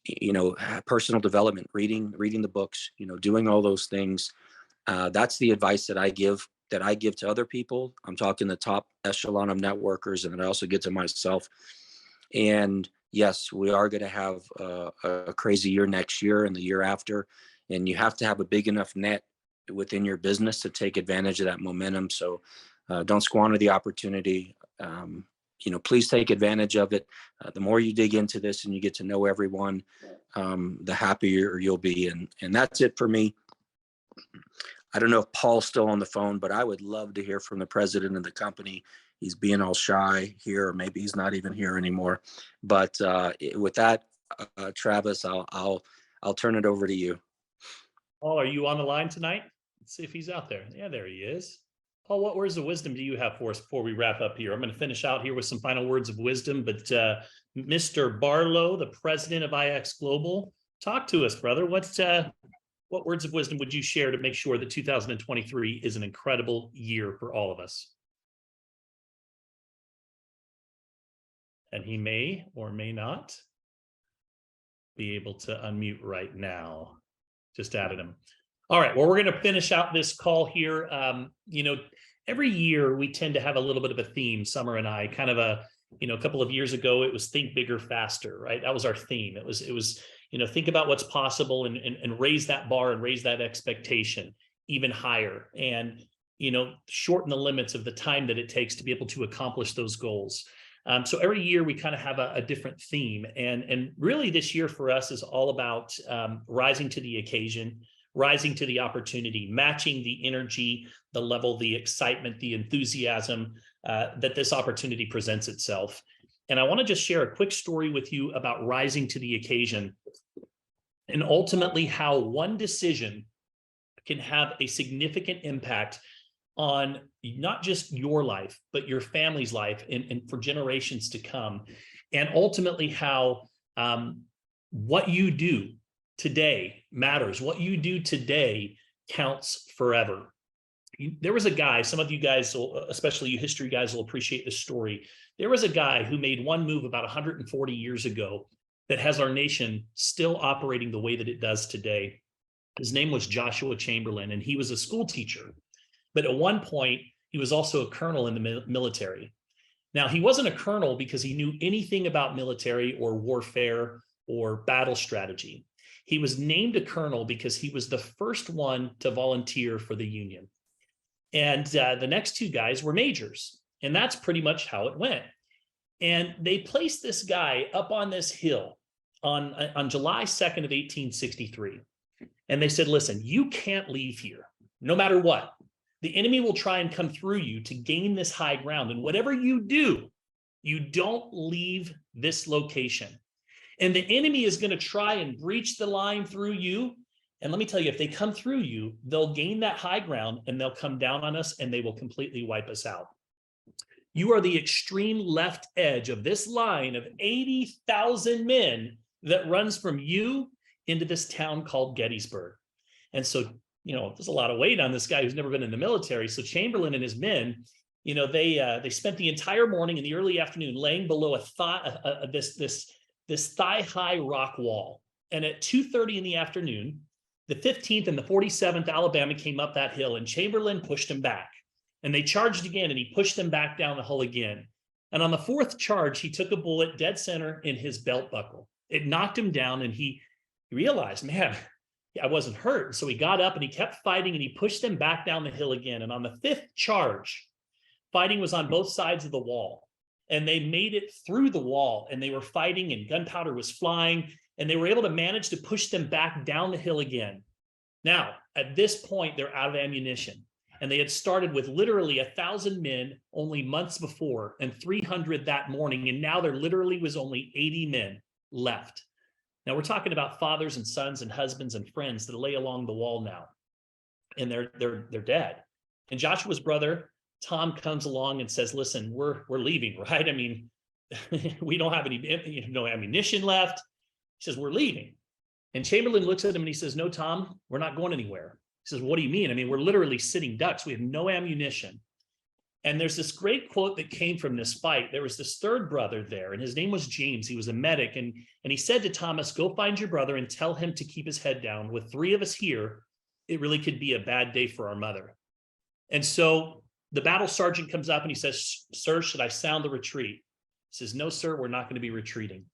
you know, personal development, reading the books, you know, doing all those things. That's the advice that I give to other people. I'm talking the top echelon of networkers, and then I also get to myself. And yes, we are going to have a crazy year next year and the year after, and you have to have a big enough net within your business to take advantage of that momentum. So don't squander the opportunity. You know, please take advantage of it. The more you dig into this and you get to know everyone, the happier you'll be. And that's it for me. I don't know if Paul's still on the phone, but I would love to hear from the president of the company. He's being all shy here, or maybe he's not even here anymore. But with that, Travis, I'll turn it over to you. Paul, are you on the line tonight? Let's see if he's out there. Yeah, there he is. Paul, what words of wisdom do you have for us before we wrap up here? I'm going to finish out here with some final words of wisdom, but Mr. Barlow, the president of IX Global, talk to us, brother. What words of wisdom would you share to make sure that 2023 is an incredible year for all of us? And he may or may not be able to unmute right now. Just added him. All right, well, we're going to finish out this call here. You know, every year we tend to have a little bit of a theme, Summer and I, kind of a couple of years ago, it was think bigger, faster, right? That was our theme. It was, you know, think about what's possible and raise that bar and raise that expectation even higher, and, you know, shorten the limits of the time that it takes to be able to accomplish those goals. So every year we kind of have a different theme, and really this year for us is all about rising to the occasion, rising to the opportunity, matching the energy, the level, the excitement, the enthusiasm that this opportunity presents itself. And I want to just share a quick story with you about rising to the occasion, and ultimately how one decision can have a significant impact on not just your life, but your family's life and for generations to come. And ultimately how what you do today matters. What you do today counts forever. There was a guy, some of you guys, especially you history guys, will appreciate this story. There was a guy who made one move about 140 years ago that has our nation still operating the way that it does today. His name was Joshua Chamberlain, and he was a school teacher. But at one point, he was also a colonel in the military. Now, he wasn't a colonel because he knew anything about military or warfare or battle strategy. He was named a colonel because he was the first one to volunteer for the Union. And the next two guys were majors. And that's pretty much how it went. And they placed this guy up on this hill on July 2nd of 1863. And they said, listen, you can't leave here, no matter what. The enemy will try and come through you to gain this high ground. And whatever you do, you don't leave this location. And the enemy is going to try and breach the line through you. And let me tell you, if they come through you, they'll gain that high ground and they'll come down on us and they will completely wipe us out. You are the extreme left edge of this line of 80,000 men that runs from you into this town called Gettysburg. And so, you know, there's a lot of weight on this guy who's never been in the military. So Chamberlain and his men, you know, they spent the entire morning and the early afternoon laying below this thigh-high rock wall. And at 2:30 in the afternoon, the 15th and the 47th Alabama came up that hill, and Chamberlain pushed him back. And they charged again, and he pushed them back down the hill again. And on the fourth charge, he took a bullet dead center in his belt buckle. It knocked him down, and he realized, man, I wasn't hurt. So he got up and he kept fighting, and he pushed them back down the hill again. And on the fifth charge, fighting was on both sides of the wall. And they made it through the wall, and they were fighting, and gunpowder was flying, and they were able to manage to push them back down the hill again. Now, at this point, they're out of ammunition, and they had started with literally 1,000 men only months before and 300 that morning, and now there literally was only 80 men left. Now, we're talking about fathers and sons and husbands and friends that lay along the wall now, and they're dead. And Joshua's brother, Tom, comes along and says, listen, we're leaving, right? I mean, we don't have no ammunition left. He says, we're leaving. And Chamberlain looks at him and he says, no, Tom, we're not going anywhere. He says, what do you mean? I mean, we're literally sitting ducks. We have no ammunition. And there's this great quote that came from this fight. There was this third brother there, and his name was James. He was a medic. And he said to Thomas, go find your brother and tell him to keep his head down. With three of us here, it really could be a bad day for our mother. And so the battle sergeant comes up and he says, sir, should I sound the retreat? He says, no, sir, we're not going to be retreating.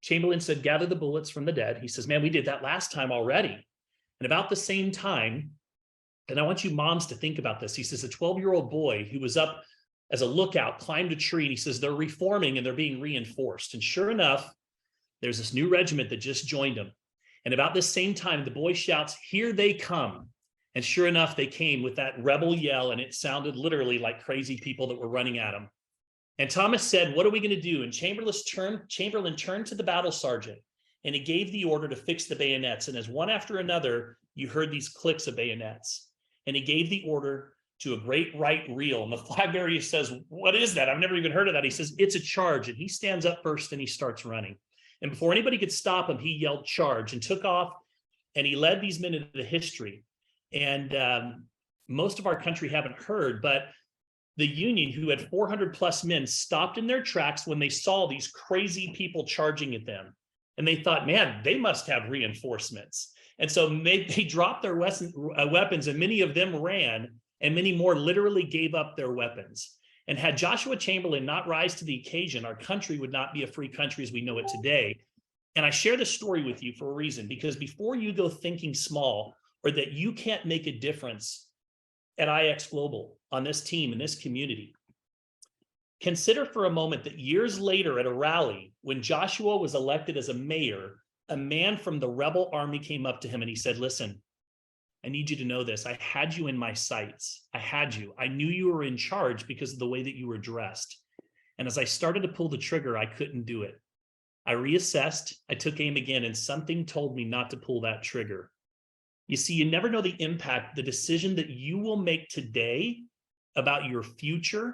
Chamberlain said, gather the bullets from the dead. He says, man, we did that last time already. And about the same time, and I want you moms to think about this. He says, a 12-year-old boy who was up as a lookout climbed a tree, and he says, they're reforming and they're being reinforced. And sure enough, there's this new regiment that just joined him. And about this same time, the boy shouts, here they come. And sure enough, they came with that rebel yell, and it sounded literally like crazy people that were running at him. And Thomas said, what are we going to do? And Chamberlain turned to the battle sergeant, and he gave the order to fix the bayonets. And as one after another, you heard these clicks of bayonets. And he gave the order to a great right reel. And the flag bearer says, what is that? I've never even heard of that. He says, it's a charge. And he stands up first and he starts running. And before anybody could stop him, he yelled charge and took off. And he led these men into the history. And most of our country haven't heard, but the Union, who had 400 plus men, stopped in their tracks when they saw these crazy people charging at them. And they thought, man, they must have reinforcements. And so they dropped their weapons, and many of them ran, and many more literally gave up their weapons. And had Joshua Chamberlain not rise to the occasion, our country would not be a free country as we know it today. And I share this story with you for a reason, because before you go thinking small or that you can't make a difference at IX Global on this team, in this community, consider for a moment that years later at a rally, when Joshua was elected as a mayor, a man from the rebel army came up to him and he said, listen, I need you to know this. I had you in my sights. I had you. I knew you were in charge because of the way that you were dressed. And as I started to pull the trigger, I couldn't do it. I reassessed, I took aim again, and something told me not to pull that trigger. You see, you never know the impact, the decision that you will make today about your future,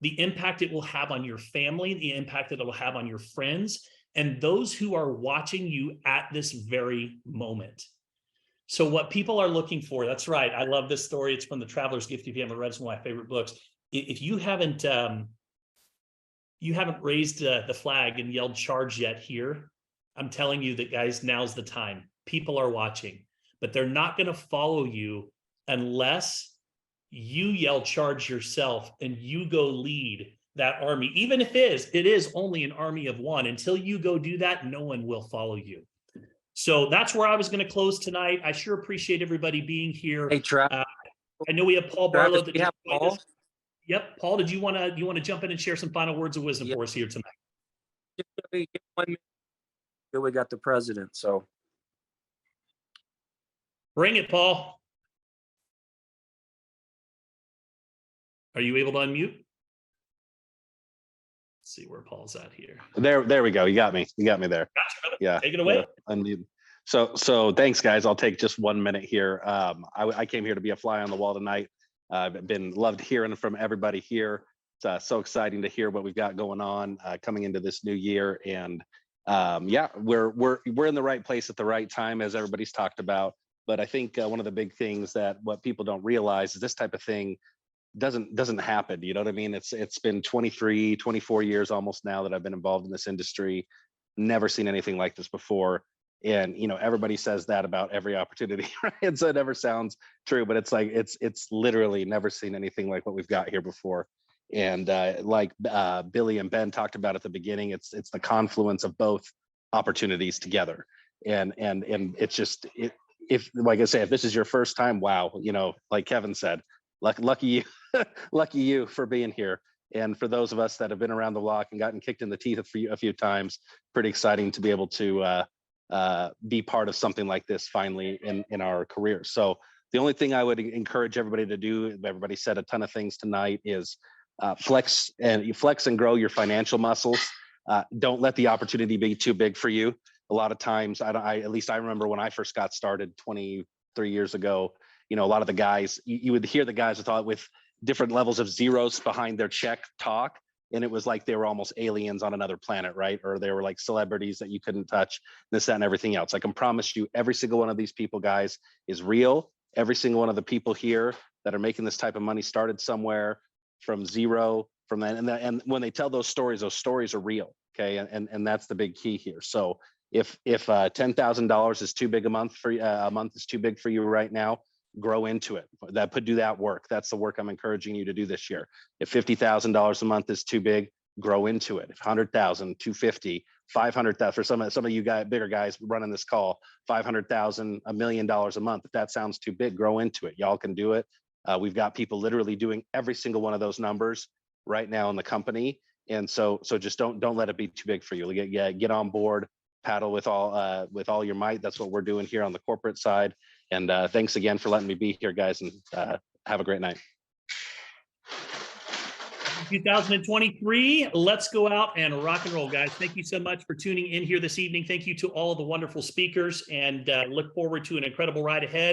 the impact it will have on your family, the impact that it will have on your friends, and those who are watching you at this very moment. So what people are looking for, that's right. I love this story. It's from The Traveler's Gift. If you haven't read, it's one of my favorite books. If you haven't raised the flag and yelled charge yet here, I'm telling you that, guys, now's the time. People are watching, but they're not going to follow you unless you yell charge yourself and you go lead that army, even if it is only an army of one. Until you go do that, no one will follow you. So that's where I was going to close tonight. I sure appreciate everybody being here. Hey, Travis. I know we have Paul Travis, Barlow. That we have just joined Paul. us. Yep, Paul. Did you want to jump in and share some final words of wisdom Yeah. for us here tonight? Just give me 1 minute. Here we got the president. So Bring it, Paul. Are you able to unmute? Let's see where Paul's at here. There we go. You got me there. Gotcha, brother. Yeah. Take it away. Unmute. So thanks, guys. I'll take just 1 minute here. I came here to be a fly on the wall tonight. I've been loved hearing from everybody here. It's so exciting to hear what we've got going on coming into this new year. And yeah, we're in the right place at the right time, as everybody's talked about. But I think one of the big things that what people don't realize is this type of thing doesn't happen. You know what I mean? It's been 23, 24 years almost now that I've been involved in this industry. Never seen anything like this before. And you know, everybody says that about every opportunity, right? So it never sounds true, but it's like it's literally never seen anything like what we've got here before. And like Billy and Ben talked about at the beginning, it's the confluence of both opportunities together. And it's just if like I say, if this is your first time, wow, you know, like Kevin said, lucky you, lucky you for being here. And for those of us that have been around the block and gotten kicked in the teeth a few times, pretty exciting to be able to be part of something like this finally in our career. So the only thing I would encourage everybody to do, everybody said a ton of things tonight, is flex and grow your financial muscles. Don't let the opportunity be too big for you. A lot of times, at least I remember when I first got started 23 years ago, you know, a lot of the guys, you would hear the guys with different levels of zeros behind their check talk. And it was like they were almost aliens on another planet, right? Or they were like celebrities that you couldn't touch, this, that, and everything else. I can promise you every single one of these people, guys, is real. Every single one of the people here that are making this type of money started somewhere from zero, from that. And when they tell those stories are real, okay? And that's the big key here. So if $10,000 is too big a month is too big for you right now, grow into it. Do that work. That's the work I'm encouraging you to do this year. If $50,000 a month is too big, grow into it. If 100,000, 250, 500,000 for some of you guys, bigger guys running this call, 500,000, $1 million a month. If that sounds too big, grow into it. Y'all can do it. We've got people literally doing every single one of those numbers right now in the company. And so just don't let it be too big for you. Get on board, paddle with all your might. That's what we're doing here on the corporate side. And thanks again for letting me be here, guys, and have a great night. 2023, let's go out and rock and roll, guys. Thank you so much for tuning in here this evening. Thank you to all the wonderful speakers, and look forward to an incredible ride ahead.